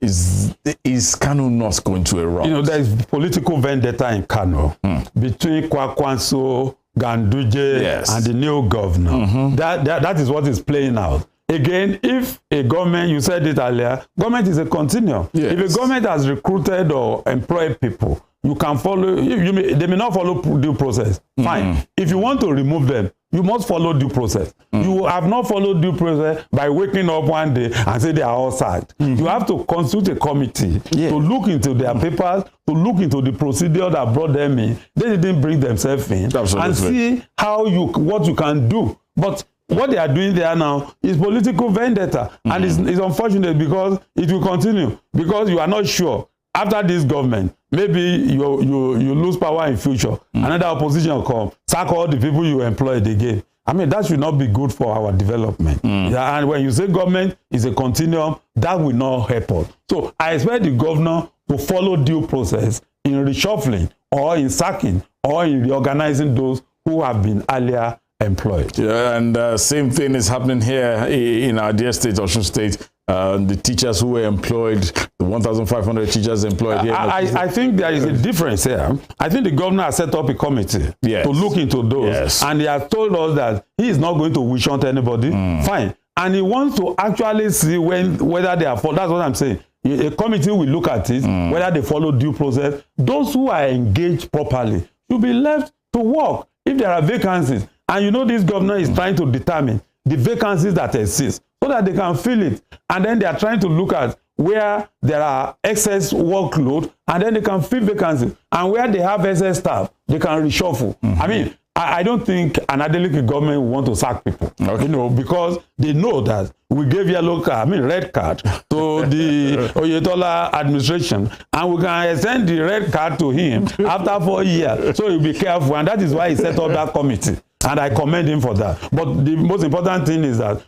Is Kano not going to erupt? There is political vendetta in Kano between Kwakwanso, Ganduje, and the new governor. That is what is playing out. Again, if a government, you said it earlier, government is a continuum. If a government has recruited or employed people, you can follow, they may not follow due process. Fine. If you want to remove them, you must follow due process. You have not followed due process by waking up one day and say they are all sacked. You have to constitute a committee to look into their papers, to look into the procedure that brought them in. They didn't bring themselves in. And see what you can do. But what they are doing there now is political vendetta. And it's unfortunate because it will continue. Because you are not sure. after this government, maybe you lose power in future. Another opposition will come, sack all the people you employed again. I mean, that should not be good for our development. Yeah, and when you say government is a continuum, that will not help us. So I expect the governor to follow due process in reshuffling or in sacking or in reorganizing those who have been earlier employed. Yeah, and same thing is happening here in our dear state, OSUN State. The teachers who were employed, the 1,500 teachers employed here. I think there is a difference here. I think the governor has set up a committee to look into those. And he has told us that he is not going to wish on anybody. Fine. And he wants to actually see whether they are followed. That's what I'm saying. A committee will look at it, whether they follow due process. Those who are engaged properly should be left to work if there are vacancies. And you know this governor is trying to determine the vacancies that exist so that they can fill it. And then they are trying to look at where there are excess workload, and then they can fill vacancies. And where they have excess staff, they can reshuffle. I mean, I don't think an Adeleke government will want to sack people, you know, because they know that we gave red card to the Oyetola administration, and we can extend the red card to him after 4 years. So he'll be careful, and that is why he set up that committee. And I commend him for that. But the most important thing is that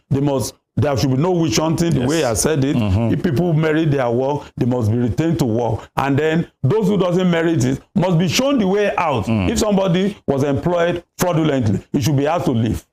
there should be no witch hunting, the way I said it. If people merit their work, they must be retained to work. And then those who doesn't merit it must be shown the way out. If somebody was employed fraudulently, he should be asked to leave.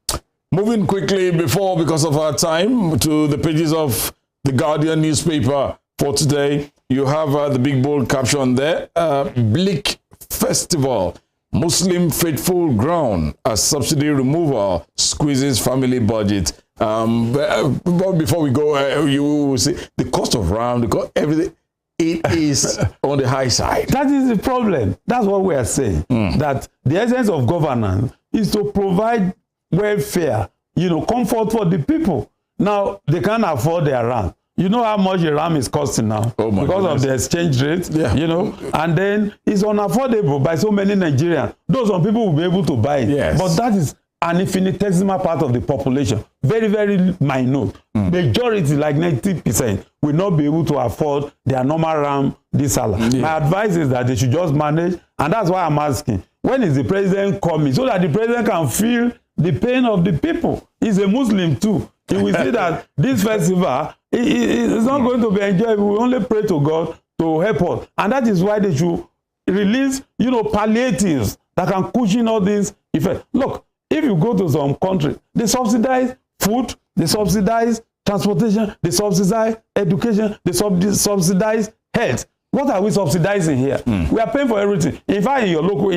Moving quickly because of our time, to the pages of the Guardian newspaper for today. You have the big bold caption there. Bleak Festival. Muslim faithful ground as subsidy removal squeezes family budget. But before we go, you will see the cost of ram, everything, it is on the high side. That is the problem. That's what we are saying. That the essence of governance is to provide welfare, you know, comfort for the people. Now, they can't afford their ram. You know how much a ram is costing now because of the exchange rate, you know, and then it's unaffordable by so many Nigerians. Those some people will be able to buy it, but that is an infinitesimal part of the population, very, very minute. Majority, like 90%, will not be able to afford their normal ram this salary. My advice is that they should just manage, and that's why I'm asking, when is the president coming, so that the president can feel the pain of the people? He's a Muslim too. He will see that this festival is not going to be enjoyed. We only pray to God to help us. And that is why they should release, you know, palliatives that can cushion all these effects. Look, if you go to some country, they subsidize food, they subsidize transportation, they subsidize education, they subsidize health. What are we subsidizing here? We are paying for everything. In fact, in your local,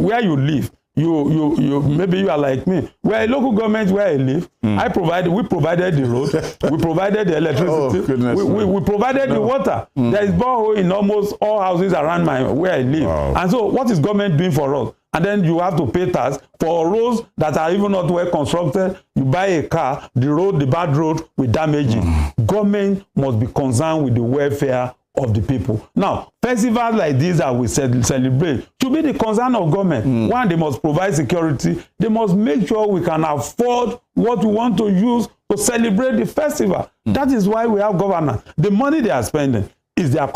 where you live, maybe you are like me. We're a local government where I live. We provided the road, we provided the electricity, we provided the water. There is borehole in almost all houses around where I live. And so what is government doing for us? And then you have to pay tax for roads that are even not well constructed. You buy a car, the bad road will damage it. Government must be concerned with the welfare of the people. Now, festivals like these that we celebrate should be the concern of government. One, they must provide security. They must make sure we can afford what we want to use to celebrate the festival. That is why we have governance. The money they are spending is our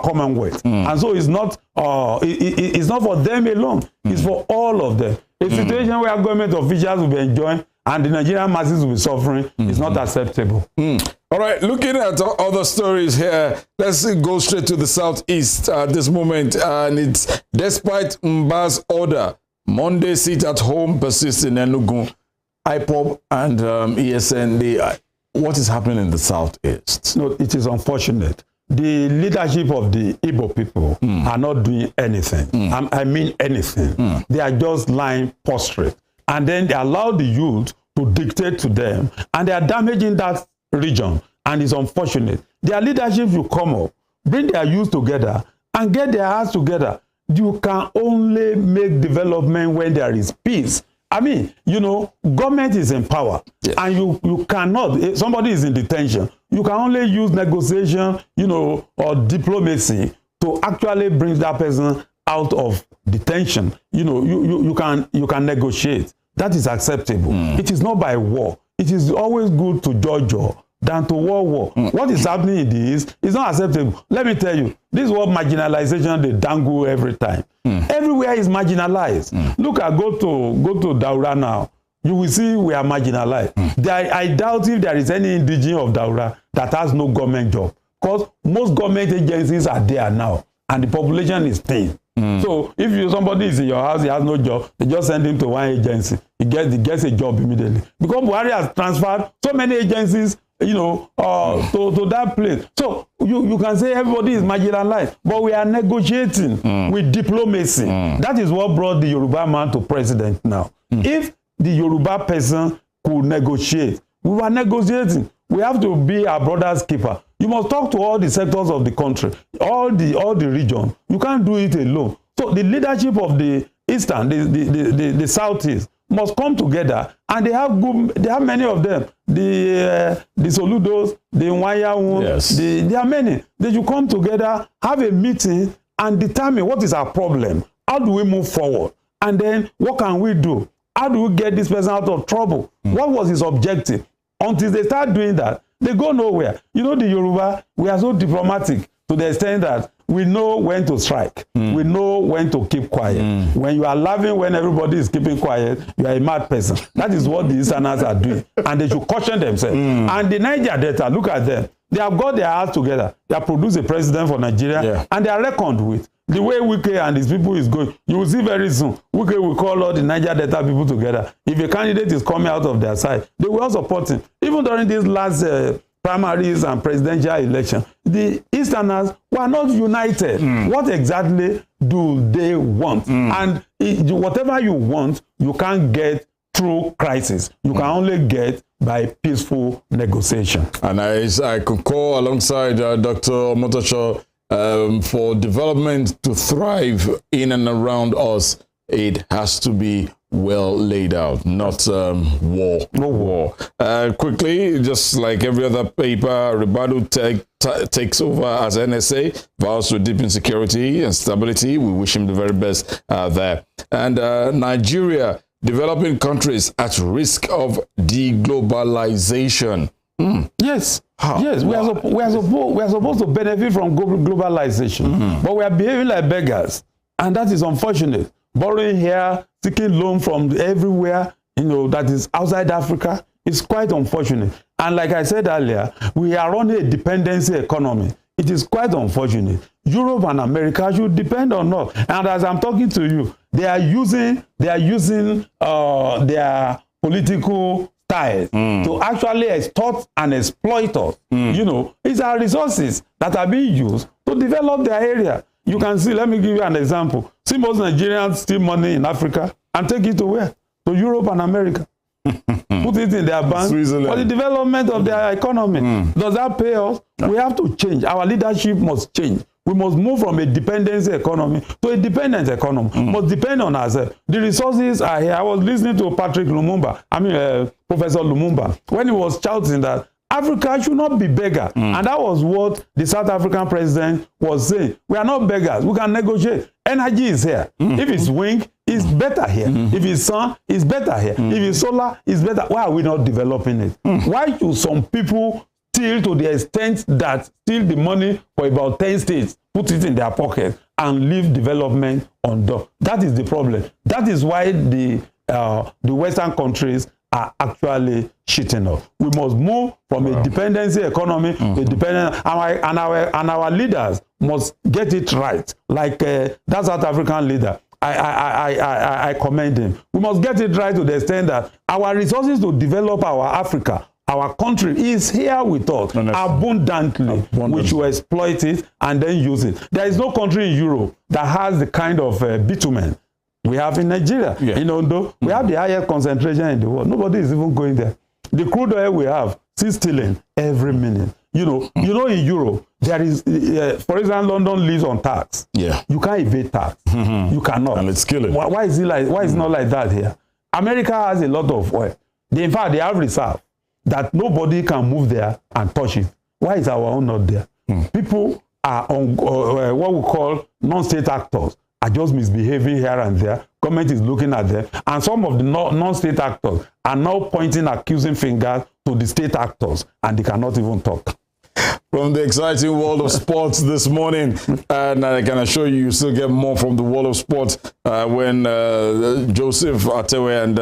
commonwealth. And so it's not for them alone. It's for all of them. A situation where government officials will be enjoying and the Nigerian masses will be suffering is not acceptable. All right, looking at other stories here, let's go straight to the southeast at this moment. And it's despite Mba's order, Monday sit at home persists in Enugu, IPOB and ESN. What is happening in the southeast? No, it is unfortunate. The leadership of the Igbo people are not doing anything. I mean anything. They are just lying prostrate. And then they allow the youth to dictate to them. And they are damaging that region. And it's unfortunate. Their leadership will come up, bring their youth together, and get their hearts together. You can only make development when there is peace. I mean, you know, government is in power. And you cannot, if somebody is in detention, you can only use negotiation, you know, or diplomacy to actually bring that person out of detention. You know, you can negotiate. That is acceptable. It is not by war. It is always good to judge than to war. What is happening in the East is not acceptable. Let me tell you, this is what marginalization they dangle every time. Everywhere is marginalized. Look at go to Daura now. You will see we are marginalized. I doubt if there is any indigenous of Daura that has no government job, because most government agencies are there now and the population is thin. So if somebody is in your house, he has no job, they just send him to one agency. He gets a job immediately. Because Buhari has transferred so many agencies, you know, to that place. So you can say everybody is marginalized, but we are negotiating with diplomacy. That is what brought the Yoruba man to president now. If the Yoruba person could negotiate, we were negotiating. We have to be our brother's keeper. You must talk to all the sectors of the country, all the region. You can't do it alone. So the leadership of the Eastern, the Southeast, must come together, and they have many of them. The Soludos, the Nwayawun, yes. There are many. They should come together, have a meeting, and determine what is our problem. How do we move forward? And then what can we do? How do we get this person out of trouble? What was his objective? Until they start doing that, they go nowhere. You know, the Yoruba, we are so diplomatic to the extent that we know when to strike. We know when to keep quiet. When you are laughing when everybody is keeping quiet, you are a mad person. That is what the Easterners are doing. And they should caution themselves. And the Niger Delta, look at them. They have got their hearts together. They have produced a president for Nigeria, and they are reckoned with. The way Wike and his people is going, you will see very soon, Wike will call all the Niger Delta people together. If a candidate is coming out of their side, they will all support him. Even during these last primaries and presidential election, the Easterners were not united. What exactly do they want? And whatever you want, you can't get through crisis. You can only get by peaceful negotiation. And I concur alongside Dr. OMOTOSHO. For development to thrive in and around us, it has to be well laid out, not war. No war. Quickly, just like every other paper, Ribadu takes over as NSA, vows to deepen security and stability. We wish him the very best there. And Nigeria, developing countries at risk of deglobalization. Yes. Yes, we are supposed to benefit from globalization, but we are behaving like beggars, and that is unfortunate. Borrowing here, seeking loan from everywhere, you know, that is outside Africa, is quite unfortunate. And like I said earlier, we are on a dependency economy. It is quite unfortunate. Europe and America should depend on us. And as I'm talking to you, they are using their political to actually extort and exploit us. You know, it's our resources that are being used to develop their area. You can see, let me give you an example. See, most Nigerians steal money in Africa and take it to where? To Europe and America. Put it in their bank for the development of their economy. Does that pay us? We have to change. Our leadership must change. We must move from a dependency economy to a dependent economy. Must depend on ourselves. The resources are here. I was listening to Professor Lumumba, when he was shouting that Africa should not be beggar. And that was what the South African president was saying. We are not beggars. We can negotiate. Energy is here. If it's wind, it's better here. If it's sun, it's better here. If it's solar, it's better. Why are we not developing it? Why should some people steal to the extent that steal the money for about 10 states, put it in their pocket, and leave development undone? That is the problem. That is why the Western countries are actually cheating us. We must move from a dependency economy to dependent, and our leaders must get it right. Like that South African leader, I commend him. We must get it right to the extent that our resources to develop our Africa, our country, is here with us abundantly. We should exploit it and then use it. There is no country in Europe that has the kind of bitumen we have in Nigeria. In Ondo, we have the highest concentration in the world. Nobody is even going there. The crude oil we have, still stealing every minute. You know, in Europe, there is, for example, London lives on tax. You can't evade tax. You cannot. And it's killing. Why is it not like that here? America has a lot of oil. In fact, they have reserve that nobody can move there and touch it. Why is our own not there? People are on what we call non-state actors, are just misbehaving here and there. Government is looking at them, and some of the non-state actors are now pointing accusing fingers to the state actors, and they cannot even talk. From the exciting world of sports this morning, and I can assure you, you still get more from the world of sports when Joseph Atewe and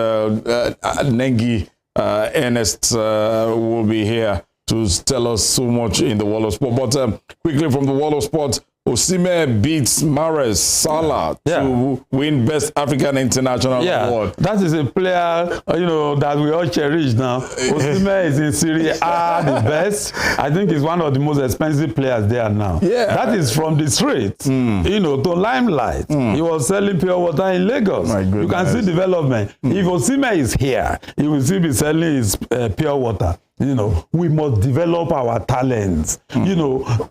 Nengi Ernest will be here to tell us so much in the world of sport. But quickly from the world of sport, Osimhen beats Mahrez Salah to win Best African International Award. That is a player, that we all cherish now. Osimhen is in Serie A, the best. I think he's one of the most expensive players there now. Yeah. That is from the street, to limelight. He was selling pure water in Lagos. You can see development. If Osimhen is here, he will still be selling his pure water. We must develop our talents.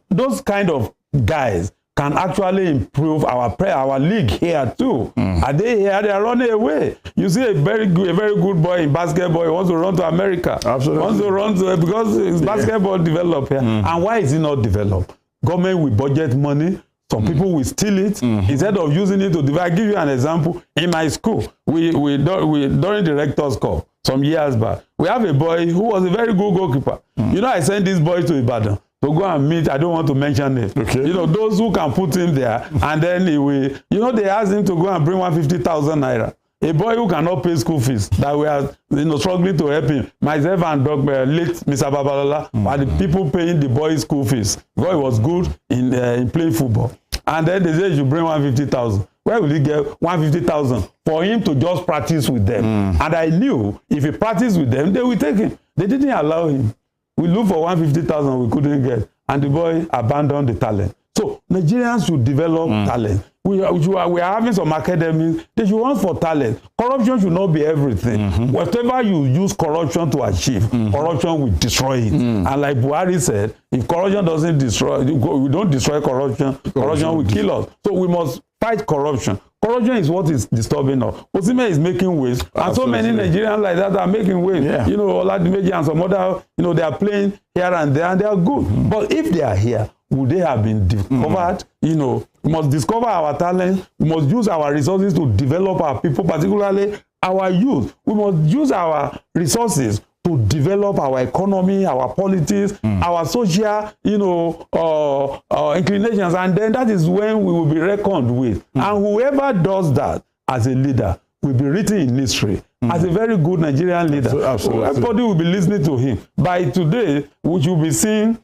Those kind of guys can actually improve our league here too. Are they here? They are running away. You see a very good boy in basketball. He wants to run to America. Absolutely. Wants to run to because his basketball developed here. And why is it not developed? Government will budget money. Some people will steal it instead of using it to develop. I'll give you an example. In my school, we during the rector's call some years back, we have a boy who was a very good goalkeeper. I sent this boy to Ibadan to go and meet, I don't want to mention it. Okay. Those who can put him there, and then he will, they asked him to go and bring 150,000 naira. A boy who cannot pay school fees, that we are, struggling to help him. Myself and late Mr. Babalola are the people paying the boy's school fees. Because he was good in playing football. And then they said you bring 150,000. Where will he get 150,000 for him to just practice with them? And I knew if he practiced with them, they will take him. They didn't allow him. We looked for 150,000 we couldn't get, and the boy abandoned the talent. So Nigerians should develop talent. We are having some academies. They should run for talent. Corruption should not be everything. Whatever you use corruption to achieve, corruption will destroy it. And like Buhari said, if corruption doesn't destroy, we don't destroy corruption, corruption will kill us. So we must fight corruption. Corruption is what is disturbing us. Osimhen is making waves, and so many Nigerians like that are making waves. Oladimeji and some other, they are playing here and there, and they are good. But if they are here, would they have been discovered? We must discover our talent. We must use our resources to develop our people, particularly our youth. We must use our resources to develop our economy, our politics, our social, inclinations, and then that is when we will be reckoned with. And whoever does that as a leader will be written in history as a very good Nigerian leader. Absolutely. Everybody will be listening to him. By today, we will be seeing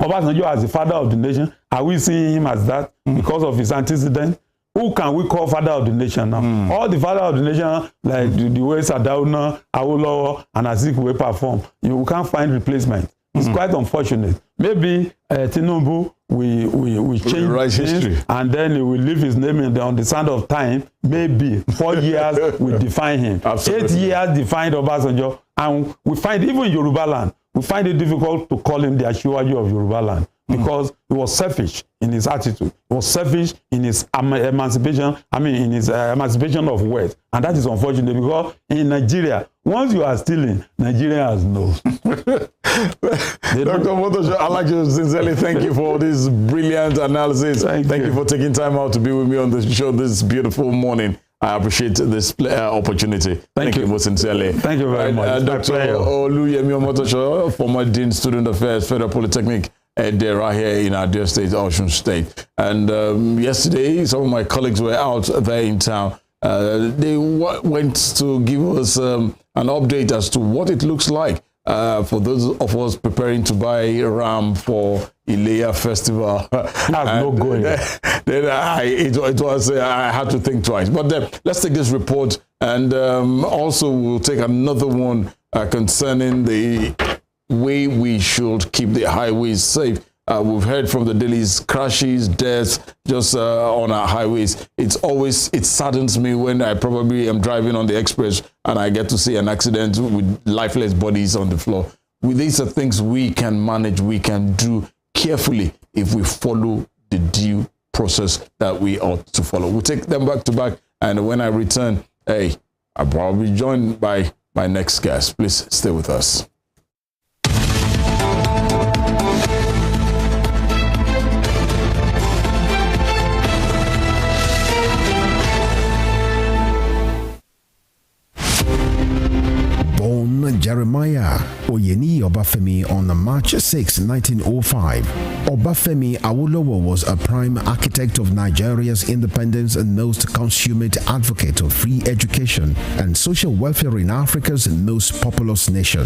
Obasanjo as the father of the nation. Are we seeing him as that because of his antecedent? Who can we call father of the nation now? All the father of the nation, like the way Sardauna, Awolowo, and Azikiwe perform, you can't find replacement. It's quite unfortunate. Maybe Tinubu we change history, and then he will leave his name on the sand of time. Maybe 4 years will define him. Absolutely. 8 years defined Obasanjo, and we find even in Yoruba land, we find it difficult to call him the Ashiwaju of Yoruba land. Because he was selfish in his attitude. He was selfish in his emancipation of wealth. And that is unfortunate because in Nigeria, once you are stealing, Nigeria has no. Dr. OMOTOSHO, I'd like to sincerely thank you for this brilliant analysis. Thank you for taking time out to be with me on the show this beautiful morning. I appreciate this opportunity. Thank you most sincerely. Thank you very much. Dr. Oluyemi OMOTOSHO, former Dean, Student Affairs, Federal Polytechnic, they're right here in our dear state, OSUN State. And yesterday, some of my colleagues were out there in town. They went to give us an update as to what it looks like for those of us preparing to buy ram for Ileya Festival. That's no going. I had to think twice. But let's take this report, and also we'll take another one concerning the way we should keep the highways safe. We've heard from the dailies, crashes, deaths, just on our highways. It saddens me when I probably am driving on the express and I get to see an accident with lifeless bodies on the floor. These are things we can manage, we can do carefully if we follow the due process that we ought to follow. We'll take them back to back, and when I return, I'll probably be joined by my next guest. Please stay with us. Jeremiah Oyeni Obafemi on March 6, 1905. Obafemi Awolowo was a prime architect of Nigeria's independence and most consummate advocate of free education and social welfare in Africa's most populous nation.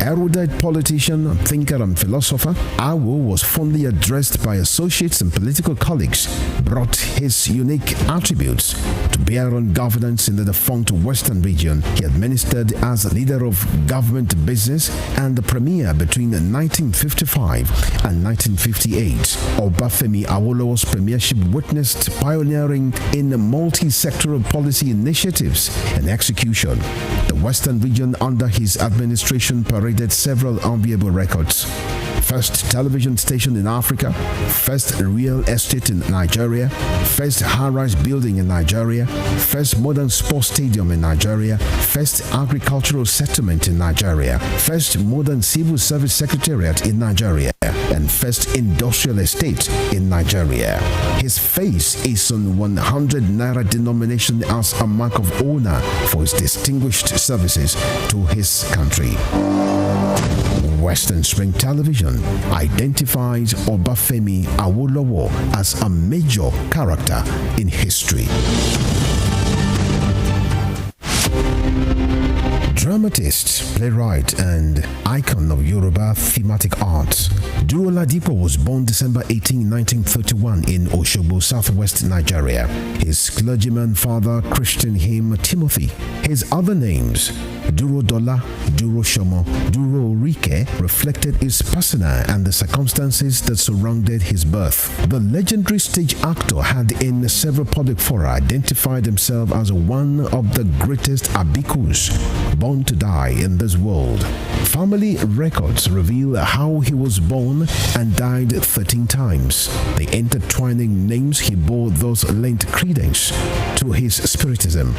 Erudite politician, thinker, and philosopher, Awo was fondly addressed by associates and political colleagues, brought his unique attributes to bear on governance in the defunct Western region. He administered as leader of government business and the premier between 1955 and 1958. Obafemi Awolowo's premiership witnessed pioneering in multi-sectoral policy initiatives and execution. The Western region under his administration paraded several enviable records. First television station in Africa, first real estate in Nigeria, first high-rise building in Nigeria, first modern sports stadium in Nigeria, first agricultural settlement in Nigeria, first modern civil service secretariat in Nigeria, and first industrial estate in Nigeria. His face is on 100 naira denomination as a mark of honor for his distinguished services to his country. Western Spring Television identifies Obafemi Awolowo as a major character in history. Dramatist, playwright, and icon of Yoruba thematic arts, Duro Ladipo was born December 18, 1931 in Osogbo, southwest Nigeria. His clergyman father christened him Timothy. His other names, Duro Dola, Duro Shomo, Duro Rike, reflected his persona and the circumstances that surrounded his birth. The legendary stage actor had in several public fora identified himself as one of the greatest abikus born to die in this world. Family records reveal how he was born and died 13 times. The intertwining names he bore thus lent credence to his spiritism.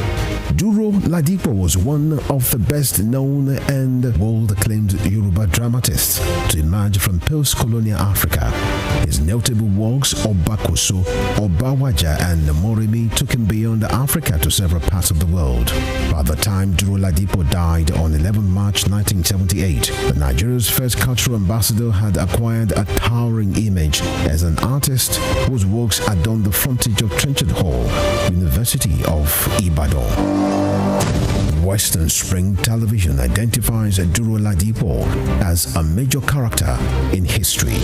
Duro Ladipo was one of the best known and world-acclaimed Yoruba dramatists to emerge from post-colonial Africa. His notable works, Obakoso, Obawaja, and Morimi, took him beyond Africa to several parts of the world. By the time Duro Ladipo died on 11 March 1978, Nigeria's first cultural ambassador had acquired a towering image as an artist whose works adorned the frontage of Trenchard Hall, University of Ibadan. Western Spring Television identifies Duro Ladipo as a major character in history.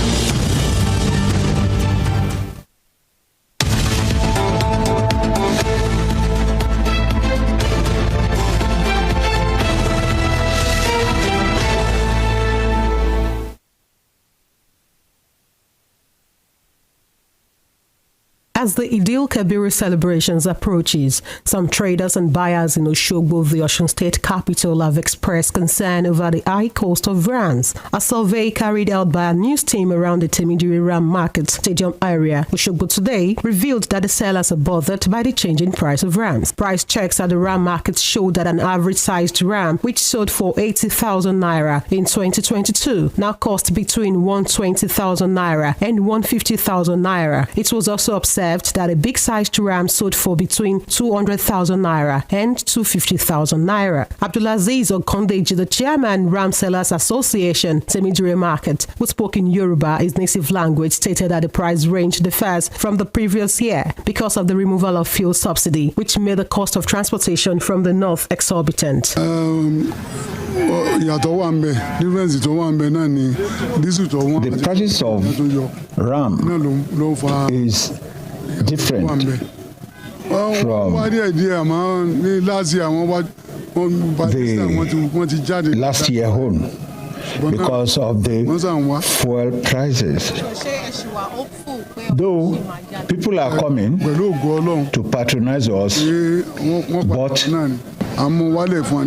As the IDOWU Kabir celebrations approaches, some traders and buyers in Osogbo, the Osun State capital, have expressed concern over the high cost of rams. A survey carried out by a news team around the Temidire Ram Market Stadium area, Osogbo today, revealed that the sellers are bothered by the changing price of rams. Price checks at the ram market showed that an average-sized ram, which sold for 80,000 naira in 2022, now cost between 120,000 naira and 150,000 naira. It was also observed that a big-sized ram sold for between 200,000 naira and 250,000 naira. Abdulaziz Okondeji, the chairman, Ram Sellers Association, Temidire Market, who spoke in Yoruba, his native language, stated that the price range differs from the previous year because of the removal of fuel subsidy, which made the cost of transportation from the north exorbitant. The prices of ram is different from the last year home because of the fuel prices. Though people are coming to patronize us, but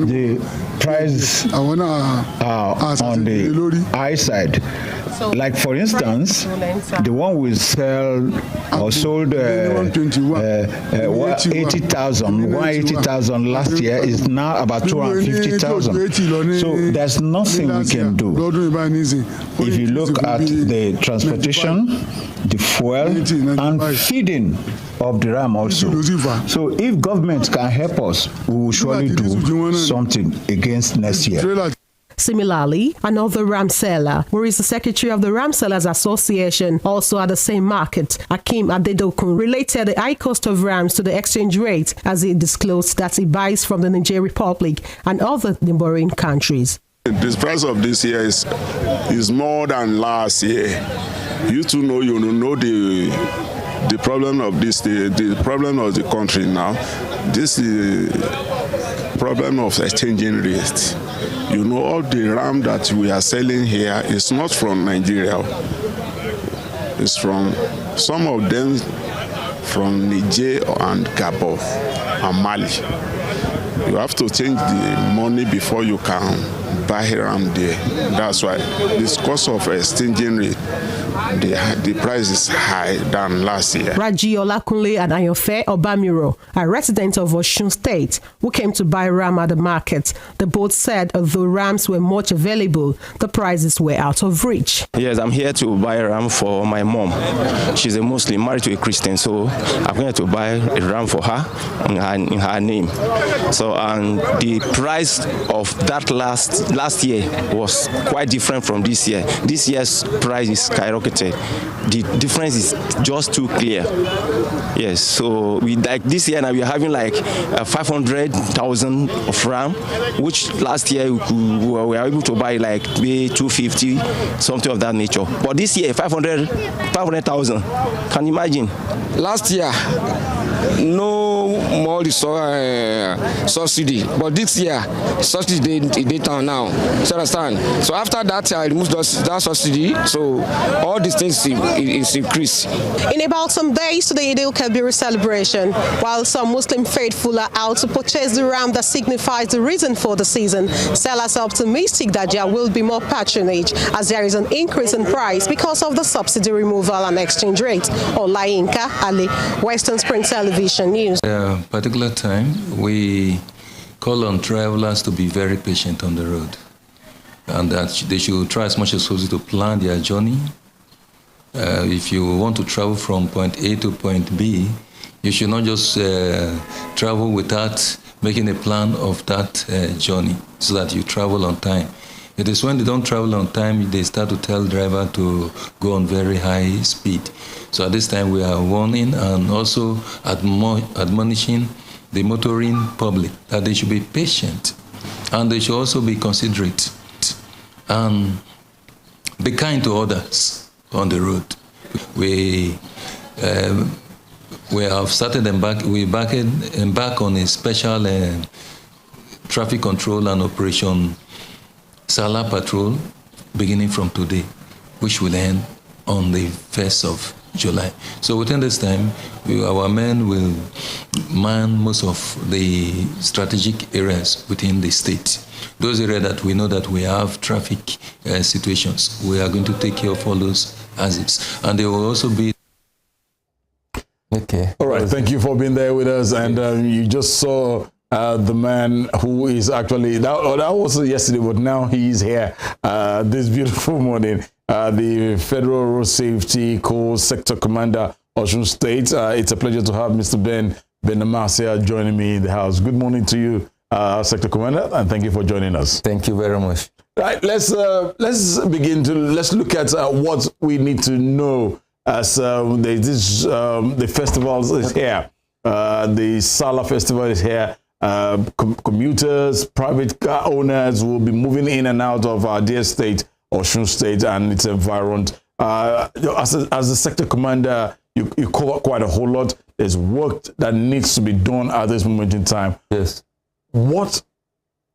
the prices are on the high side. Like for instance, the one we sell or sold 180,000 last year is now about 250,000. So there's nothing we can do. If you look at the transportation, the fuel, and feeding of the ram also. So if government can help us, we will surely do something against next year. Similarly, another ram seller, who is the secretary of the Ram Sellers Association, also at the same market, Akim Adedokun, related the high cost of rams to the exchange rate as he disclosed that he buys from the Niger Republic and other neighboring countries. The price of this year is more than last year. You know the problem of this, the problem of the country now. This is the problem of exchanging rates. You know, all the ram that we are selling here is not from Nigeria. It's from some of them from Niger and Gabon and Mali. You have to change the money before you can buy ram there. That's why this cost of exchanging rate, the price is high than last year. Raji Olakunle and Ayofe Obamiro, a resident of Osun State, who came to buy ram at the market. The both said although rams were much available, the prices were out of reach. Yes, I'm here to buy a ram for my mom. She's a Muslim, married to a Christian, so I'm here to buy a ram for her in her name. So, and the price of that last year was quite different from this year. This year's price is skyrocketed. The difference is just too clear. Yes, so we like this year now we are having like 500,000 of ram, which last year we were able to buy like 250, something of that nature. But this year 500,000. Can you imagine? Last year, no more subsidy, but this year subsidy they down now. So understand? So after that, I removed that subsidy. So all these things is increased. In about some days to the IDOWU Kabir celebration, while some Muslim faithful are out to purchase the ram that signifies the reason for the season, sellers are optimistic that there will be more patronage as there is an increase in price because of the subsidy removal and exchange rate. Olayinka Ali, Western Spring Television News. At a particular time, we call on travelers to be very patient on the road, and that they should try as much as possible to plan their journey. If you want to travel from point A to point B, you should not just travel without making a plan of that journey so that you travel on time. It is when they don't travel on time, they start to tell the driver to go on very high speed. So at this time, we are warning and also admonishing the motoring public that they should be patient and they should also be considerate and be kind to others on the road. We have started embark on a special traffic control and operation Salah Patrol beginning from today, which will end on the 1st of July. So within this time, our men will man most of the strategic areas within the state. Those areas that we know that we have traffic situations, we are going to take care of all those as it's. And there will also be... Okay. All right, thank you for being there with us. And you just saw the man who is actually, that was yesterday, but now he's here this beautiful morning. The Federal Road Safety Corps Sector Commander, Osun State. It's a pleasure to have Mr. BENAMAISIA joining me in the house. Good morning to you, Sector Commander, and thank you for joining us. Thank you very much. Right, let's look at what we need to know as the festivals is here. The Salah Festival is here. Commuters, private car owners will be moving in and out of our dear state, Osun State, and its environment. As a sector commander, you cover quite a whole lot. There's work that needs to be done at this moment in time. Yes. What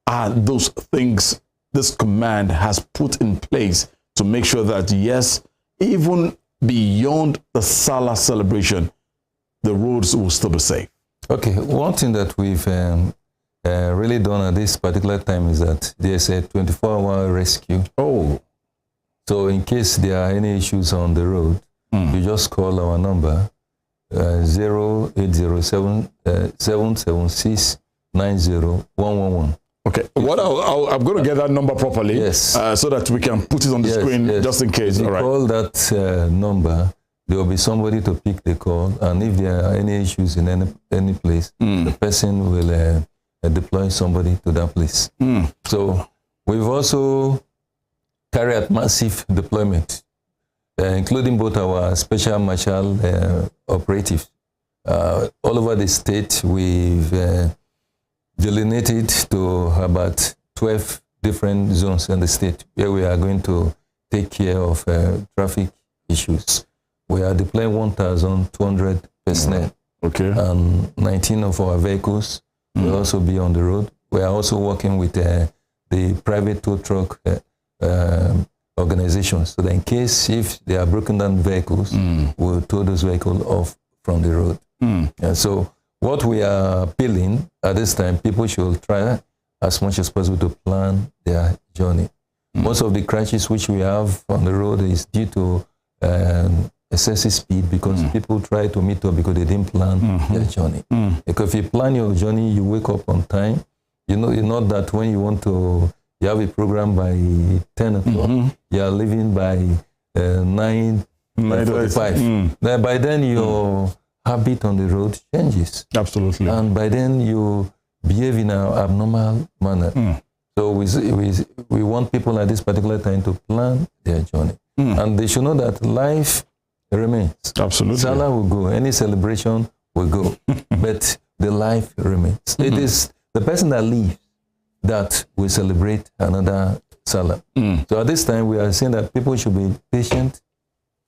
are those things this command has put in place to make sure that, yes, even beyond the Salah celebration, the roads will still be safe? Okay, one thing that we've really done at this particular time is that there's a 24-hour rescue. Oh. So in case there are any issues on the road, you just call our number, 0807 776 90111. Okay, I'm going to get that number properly, yes, so that we can put it on the screen, just in case. If you call that number, there will be somebody to pick the call, and if there are any issues in any place, the person will deploy somebody to that place. So We've also carried out massive deployment, including both our special marshal operatives. All over the state, we've delineated to about 12 different zones in the state where we are going to take care of traffic issues. We are deploying 1,200 personnel. Okay. And 19 of our vehicles will also be on the road. We are also working with the private tow truck organizations, so that in case if they are broken down vehicles, we'll tow those vehicles off from the road. And so what we are appealing at this time, people should try as much as possible to plan their journey. Most of the crashes which we have on the road is due to excessive speed, because people try to meet up because they didn't plan their journey. Because if you plan your journey, you wake up on time. You know, it's not that when you want to, you have a program by 10 o'clock, you are leaving by 9:45. By then your habit on the road changes. Absolutely. And by then you behave in an abnormal manner. So we want people at this particular time to plan their journey. And they should know that life remains. Absolutely. Salah will go, any celebration will go, but the life remains. It is the person that leaves that will celebrate another Salah. So at this time, we are saying that people should be patient,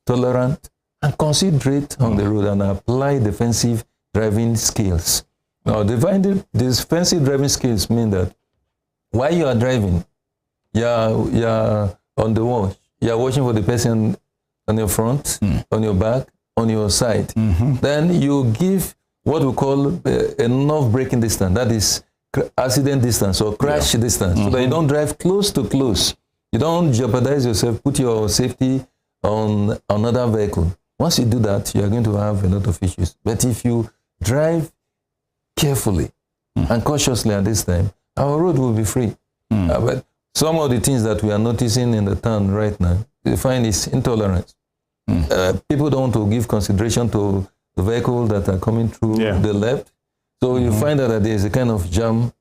tolerant, and considerate on the road, and apply defensive driving skills. Now, defensive driving skills mean that while you are driving, you're on the watch. You're watching for the person on your front, on your back, on your side. Then you give what we call enough braking distance. That is accident distance or crash distance, so that you don't drive close to close. You don't jeopardize yourself, put your safety on another vehicle. Once you do that, you are going to have a lot of issues. But if you drive carefully and cautiously at this time, our road will be free. But some of the things that we are noticing in the town right now, we find is intolerance. People don't want to give consideration to the vehicles that are coming through the left. So you find that there is a kind of jam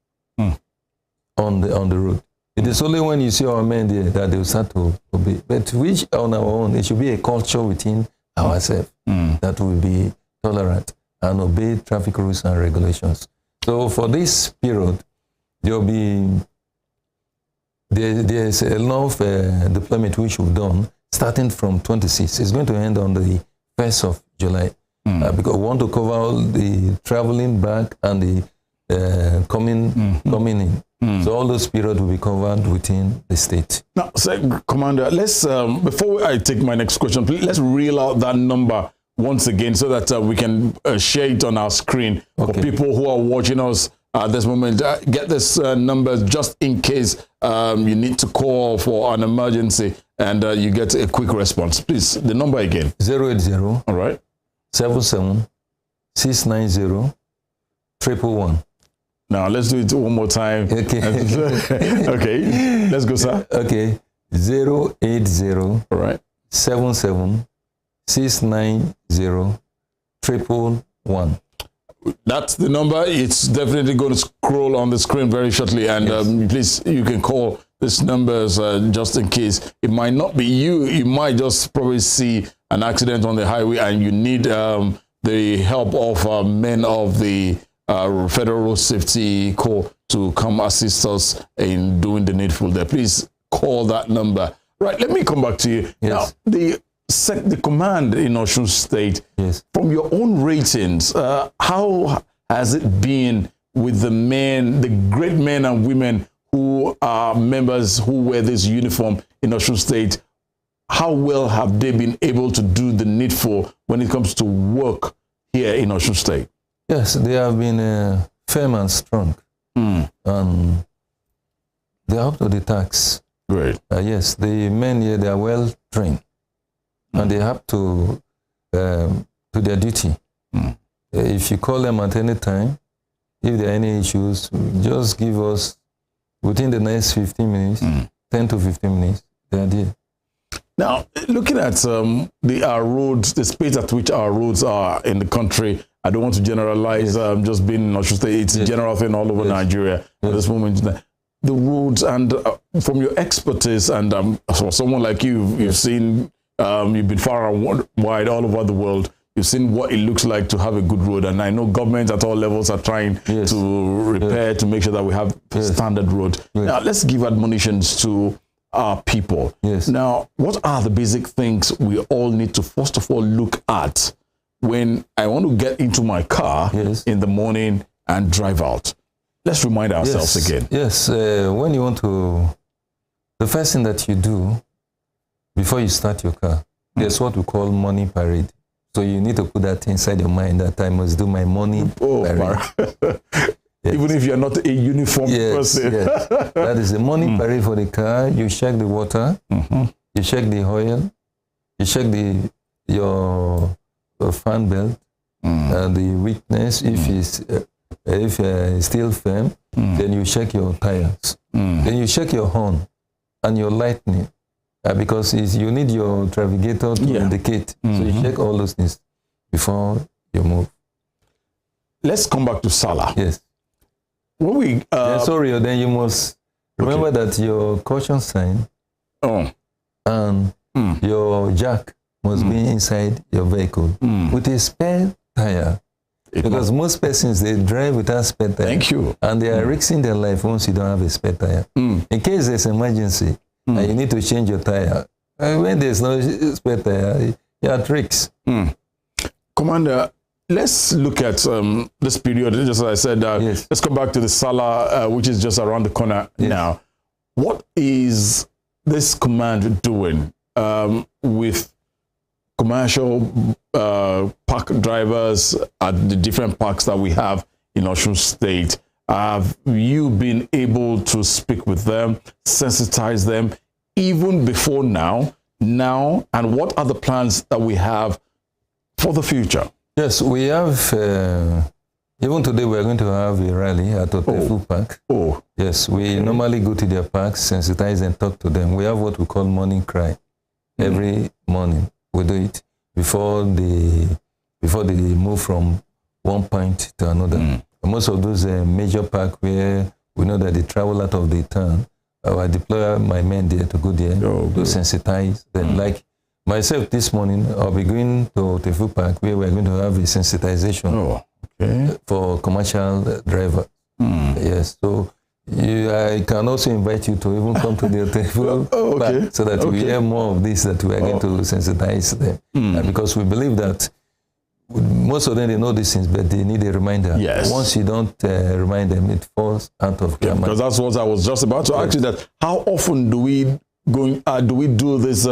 on the road. It is only when you see our men there that they will start to obey. But which on our own, it should be a culture within ourselves that will be tolerant and obey traffic rules and regulations. So for this period, there's enough deployment which we've done starting from 26. It's going to end on the 1st of July. Because we want to cover all the traveling back and the coming in. So all those periods will be covered within the state. Now, Commander, let's before I take my next question, please, let's reel out that number once again so that we can share it on our screen for people who are watching us at this moment. Get this number just in case you need to call for an emergency and you get a quick response. Please, the number again. 080. All right. 77 690 111. Now let's do it one more time. Okay. Okay. Let's go, sir. Okay. 080. All right. 77 690 111. That's the number. It's definitely going to scroll on the screen very shortly. And please, you can call this number just in case. It might not be you. You might just probably see an accident on the highway and you need the help of men of the Federal Road Safety Corps to come assist us in doing the needful there. Please call that number. Right, let me come back to you. Now, the command in Osun State, from your own ratings, how has it been with the men, the great men and women who are members who wear this uniform in Osun State? How well have they been able to do the needful when it comes to work here in Osun State? Yes, they have been firm and strong. They are up to the task. Great. Yes, the men here, they are well trained. And they have to their duty. If you call them at any time, if there are any issues, just give us within the next 15 minutes, 10 to 15 minutes, they are there. Now, looking at the roads, the speed at which our roads are in the country, I don't want to generalize just being in Osun State. It's a general thing all over Nigeria at this moment. the roads, and from your expertise, and for someone like you, you've seen, you've been far and wide all over the world. You've seen what it looks like to have a good road, and I know governments at all levels are trying to repair to make sure that we have standard road. Now, let's give admonitions to our people. Now, what are the basic things we all need to first of all look at when I want to get into my car in the morning and drive out? Let's remind ourselves again. When you want to, the first thing that you do before you start your car, there's what we call morning parade. So you need to put that inside your mind that I must do my morning parade. Even if you're not a uniform person. That is the morning parade for the car. You check the water, you check the oil, you check your fan belt, the weakness, if it's still firm, then you check your tires. Then you check your horn and your lightning, because you need your navigator to indicate. So you check all those things before you move. Let's come back to Salah. When we then you must remember that your caution sign and your jack must be inside your vehicle with a spare tire. Because most persons, they drive without spare tire. Thank you. And they are risking their life once you don't have a spare tire. In case there's an emergency and you need to change your tire, when there's no spare tire, you are at risk. Commander, let's look at this period. Just as I said, let's come back to the Salah, which is just around the corner now. What is this command doing with commercial park drivers at the different parks that we have in Osun State? Have you been able to speak with them, sensitize them, even before now, and what are the plans that we have for the future? Yes, we have, even today we are going to have a rally at Otefu Park. Yes, we normally go to their parks, sensitize and talk to them. We have what we call morning cry. Every morning we do it before they move from one point to another. Most of those major parks where we know that they travel out of the town, I deploy my men there to go there to sensitize them. Like myself this morning, I'll be going to Otefu Park where we're going to have a sensitization for commercial drivers. Yes, so I can also invite you to even come to the Otefu Park so that we hear more of this, that we are going to sensitize them. Because we believe that most of them, they know these things, but they need a reminder. Once you don't remind them, it falls out of their mind. Because that's what I was just about to ask you, that how often do we do this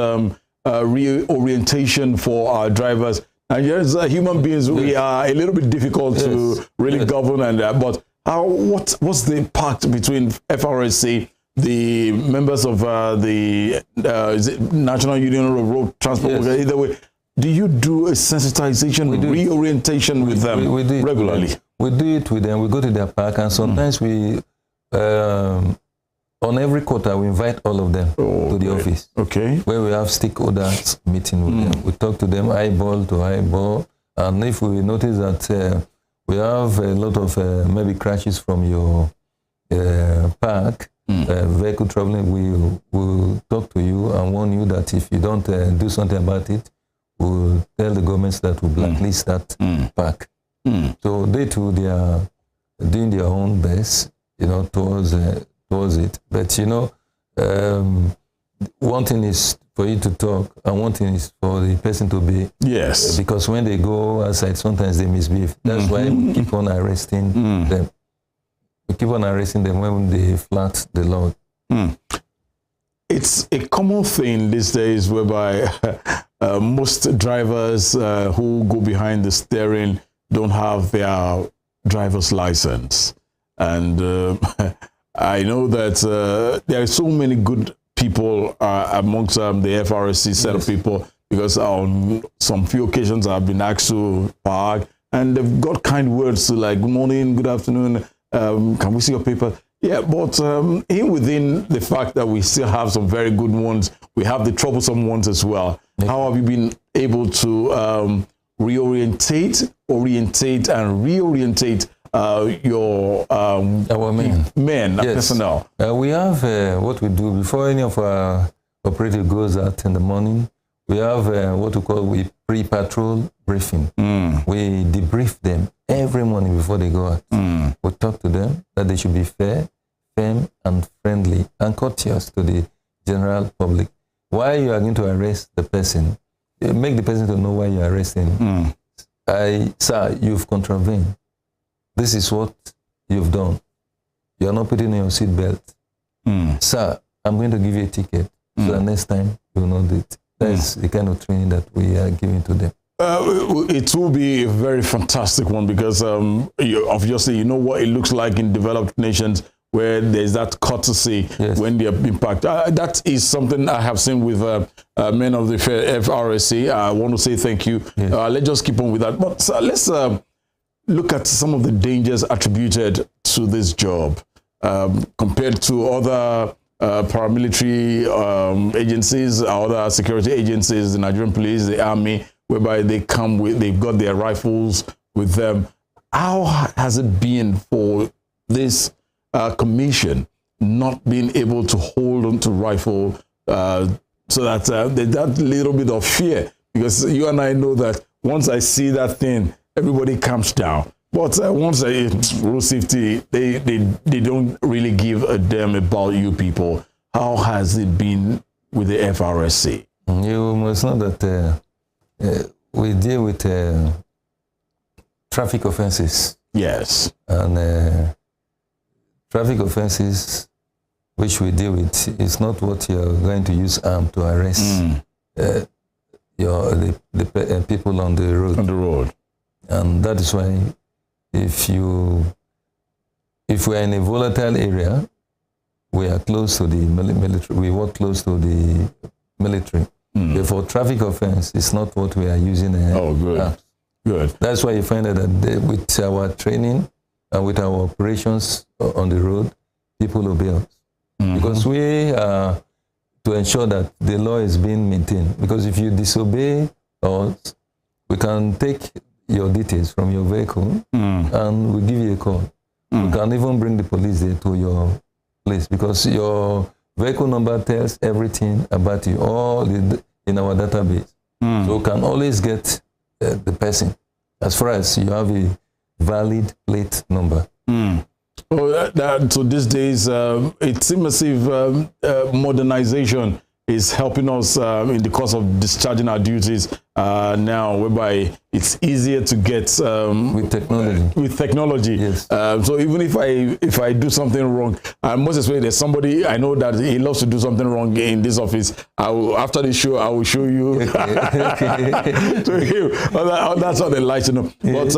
reorientation for our drivers? And yes, human beings, we are a little bit difficult to really govern, and but what's the impact between FRSC, the members of the National Union of Road Transport? Either way, do you do a sensitization, reorientation with them regularly? We do it with them. We go to their park, and sometimes we, on every quarter, we invite all of them to the office. Where we have stakeholders meeting with them. We talk to them eyeball to eyeball, and if we notice that we have a lot of maybe crashes from your park, vehicle traveling, we will talk to you and warn you that if you don't do something about it, we'll tell the governments that will blacklist that park. So they too, they are doing their own best, towards it. But one thing is for you to talk, and one thing is for the person to be. Because when they go outside, sometimes they misbehave. That's why we keep on arresting them. We keep on arresting them when they flat the law. It's a common thing these days whereby most drivers who go behind the steering don't have their driver's license. And I know that there are so many good people amongst the FRSC set of people, because on some few occasions I've been asked to park, and they've got kind words to, like, good morning, good afternoon, can we see your paper? Yeah, but in within the fact that we still have some very good ones, we have the troublesome ones as well. How have you been able to orientate, and reorientate your our men personnel? We have what we do before any of our operative goes out in the morning. We have what we call pre-patrol briefing. We debrief them every morning before they go out. We talk to them that they should be fair, firm, and friendly, and courteous to the general public. Why you are going to arrest the person, make the person to know why you are arresting him. Sir, you've contravened. This is what you've done. You are not putting on your seatbelt. Sir, I'm going to give you a ticket. So the next time you will not do it. That's the kind of training that we are giving to them. It will be a very fantastic one because obviously you know what it looks like in developed nations where there's that courtesy when they are impacted. That is something I have seen with men of the FRSC. I want to say thank you. Let's just keep on with that. But let's look at some of the dangers attributed to this job compared to other paramilitary agencies, other security agencies, the Nigerian police, the army, whereby they come with, they've got their rifles with them. How has it been for this commission not being able to hold on to rifle so that that little bit of fear? Because you and I know that once I see that thing, everybody calms down. But once road safety, they don't really give a damn about you people. How has it been with the FRSC? You must know that we deal with traffic offenses. Yes. And traffic offenses, which we deal with, is not what you're going to use arm to arrest the people on the road. On the road. And that is why if we're in a volatile area, we are close to the military. We work close to the military. Therefore, traffic offense is not what we are using. Good. Good. That's why you find that with our training and with our operations on the road, people obey us. Because we are to ensure that the law is being maintained. Because if you disobey us, we can take your details from your vehicle and we give you a call. We can even bring the police there to your place because your vehicle number tells everything about you, all in our database. So we can always get the person as far as you have a valid plate number. So these days, it's immersive modernization is helping us in the course of discharging our duties now, whereby it's easier to get with technology. With technology, yes. So even if I do something wrong, most especially there's somebody I know that he loves to do something wrong in this office. After the show, I will show you to him. That's how they like to know. But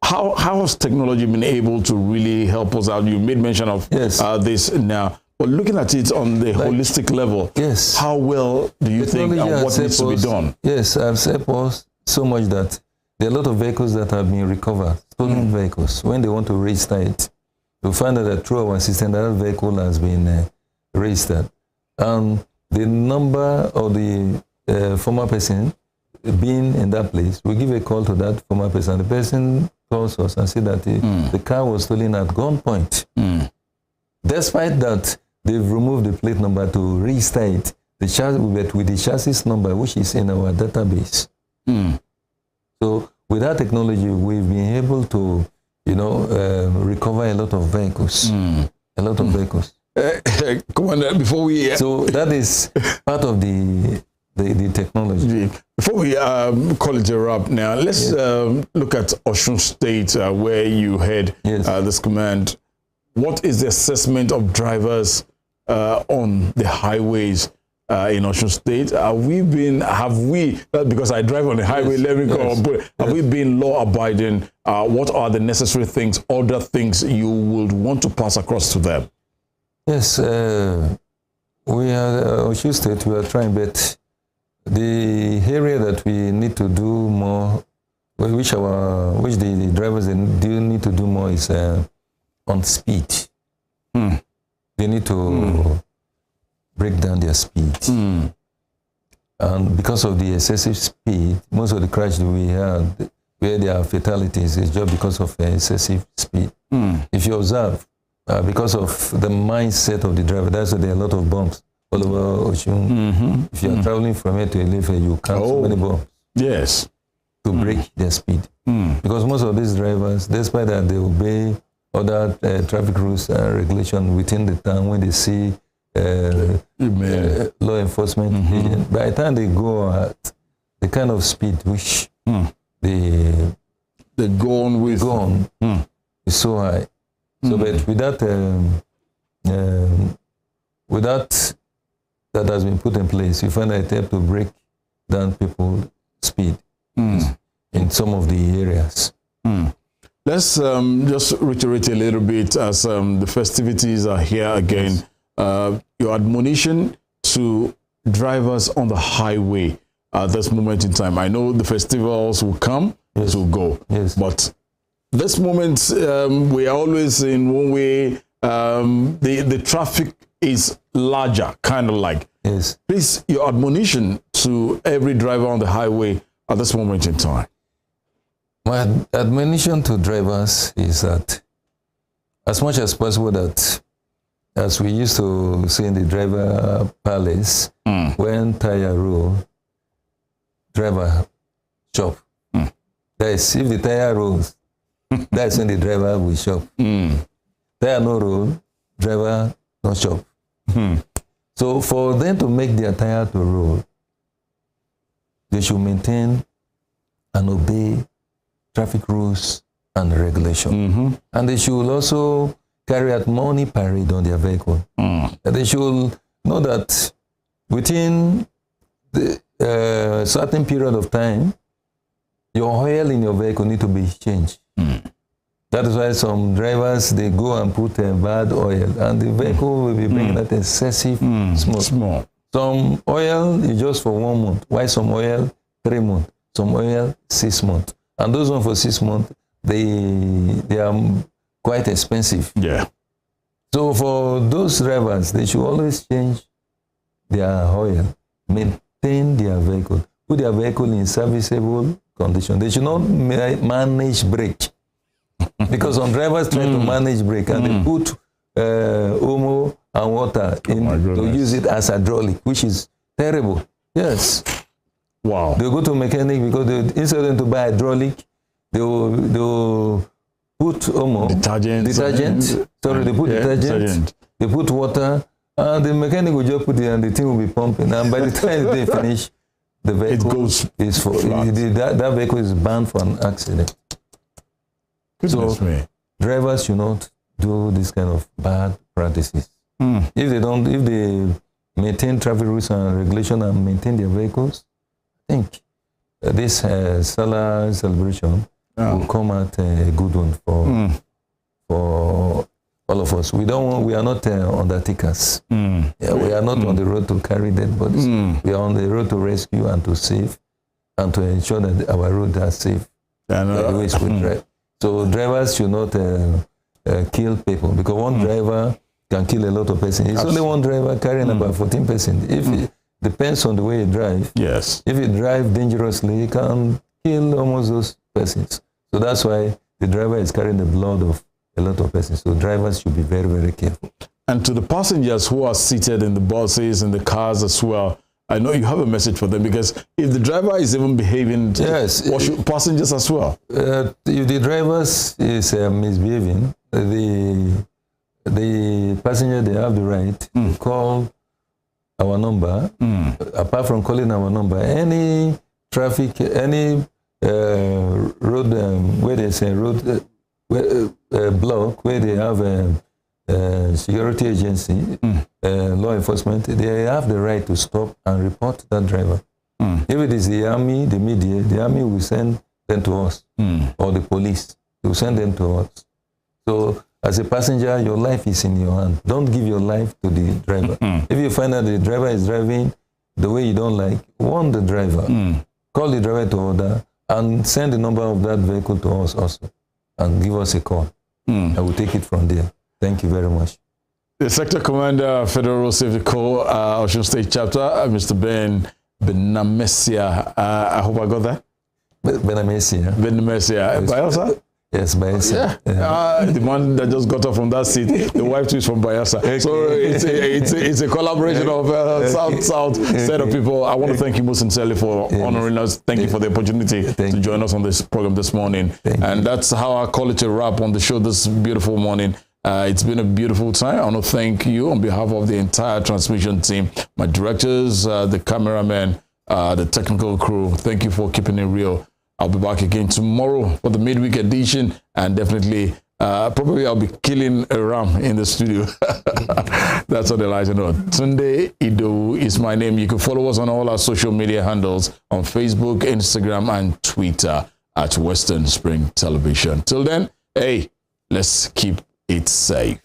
how has technology been able to really help us out? You made mention of this now. But looking at it on the holistic level, how well do you think and what needs to be done? Yes, I've helped us so much that there are a lot of vehicles that have been recovered, stolen vehicles. When they want to register it, you'll find that through our system, that vehicle has been registered. And the number of the former person being in that place, we give a call to that former person. The person calls us and says that the car was stolen at gunpoint. Despite that, they've removed the plate number to register it, with the chassis number, which is in our database. So with that technology, we've been able to, recover a lot of vehicles. A lot of vehicles. Commander, before we... So that is part of the technology. Before we call it a wrap now, let's look at Osun State, where you head this command. What is the assessment of drivers on the highways in Osun State? Because I drive on the highway, have we been law abiding? What are the necessary things, other things you would want to pass across to them? Yes, we are, Osun State, we are trying, but the area that we need to do more, which the drivers do need to do more is on speed. They need to break down their speed. And because of the excessive speed, most of the crashes we had, where there are fatalities is just because of excessive speed. If you observe, because of the mindset of the driver, that's why there are a lot of bumps all over OSUN. If you are traveling from here to Ilefe, you count so many bumps. Yes. To break their speed. Because most of these drivers, despite that they obey other traffic rules and regulations within the town, when they see law enforcement agent, by the time they go at the kind of speed which they go on with is so high. So, but without that has been put in place, you find an attempt to break down people's speed in some of the areas. Let's just reiterate a little bit as the festivities are here again. Your admonition to drivers on the highway at this moment in time. I know the festivals will come, it will go. But this moment, we are always in one way, the traffic is larger, kind of like. Please, your admonition to every driver on the highway at this moment in time. My admonition to drivers is that as much as possible that, as we used to say in the driver palace, when tire roll, driver chop. That is, if the tire rolls, that's when the driver will chop. Tire no roll, driver no chop. So for them to make their tire to roll, they should maintain and obey traffic rules and regulation. And they should also carry out money parade on their vehicle. They should know that within the certain period of time, your oil in your vehicle need to be changed. That is why some drivers, they go and put bad oil, and the vehicle will be bringing that excessive smoke. Some oil is just for 1 month, while some oil 3 months, some oil 6 months. And those ones for 6 months, they are quite expensive. So for those drivers, they should always change their oil, maintain their vehicle, put their vehicle in serviceable condition. They should not manage brake. Because some drivers try to manage brake and they put omo and water in to use it as hydraulic, which is terrible. Yes. Wow. They go to mechanic because instead of them to buy hydraulic, they will put omo, detergent. Sorry, they put detergent. They put water, and the mechanic will just put it, and the thing will be pumping. And by the time they finish, the vehicle is for that vehicle is bound for an accident. Goodness me. Drivers should not do this kind of bad practices. If they maintain traffic rules and regulation and maintain their vehicles, I think this Salah celebration will come out a good one for all of us. We are not undertakers. We are not on the road to carry dead bodies. We are on the road to rescue and to save and to ensure that our roads are safe. Always we drive. So drivers should not kill people, because one driver can kill a lot of persons. It's only one driver carrying about 14 persons. If it depends on the way you drive. If you drive dangerously, you can kill almost those persons. So that's why the driver is carrying the blood of a lot of persons. So drivers should be very, very careful. And to the passengers who are seated in the buses, in the cars as well, I know you have a message for them, because if the driver is even behaving, passengers as well. If the driver is misbehaving, the passenger, they have the right to call our number. Apart from calling our number, any traffic, any road where there's a road block, where they have a security agency, law enforcement, they have the right to stop and report that driver. If it is the army, the media, the army will send them to us, or the police, they will send them to us. So as a passenger, your life is in your hand. Don't give your life to the driver. If you find that the driver is driving the way you don't like, warn the driver, call the driver to order, and send the number of that vehicle to us also, and give us a call. I will take it from there. Thank you very much. The Sector Commander, Federal Road Safety Corps, OSUN State Chapter, Mr. BENAMAISIA. I hope I got that. BENAMAISIA. BENAMAISIA. Bayelsa? Yes, Bayelsa. Yeah. The one that just got up from that seat, the wife too is from Bayelsa. Okay. So it's a collaboration of South set of people. I want to thank you most sincerely for honoring us. Thank you for the opportunity to join us on this program this morning. And that's how I call it a wrap on the show this beautiful morning. It's been a beautiful time. I want to thank you on behalf of the entire transmission team, my directors, the cameramen, the technical crew. Thank you for keeping it real. I'll be back again tomorrow for the midweek edition, and definitely, probably I'll be killing a ram in the studio. That's what the lies know. Tunde IDOWU is my name. You can follow us on all our social media handles on Facebook, Instagram, and Twitter at Western Spring Television. Till then, hey, let's keep it safe.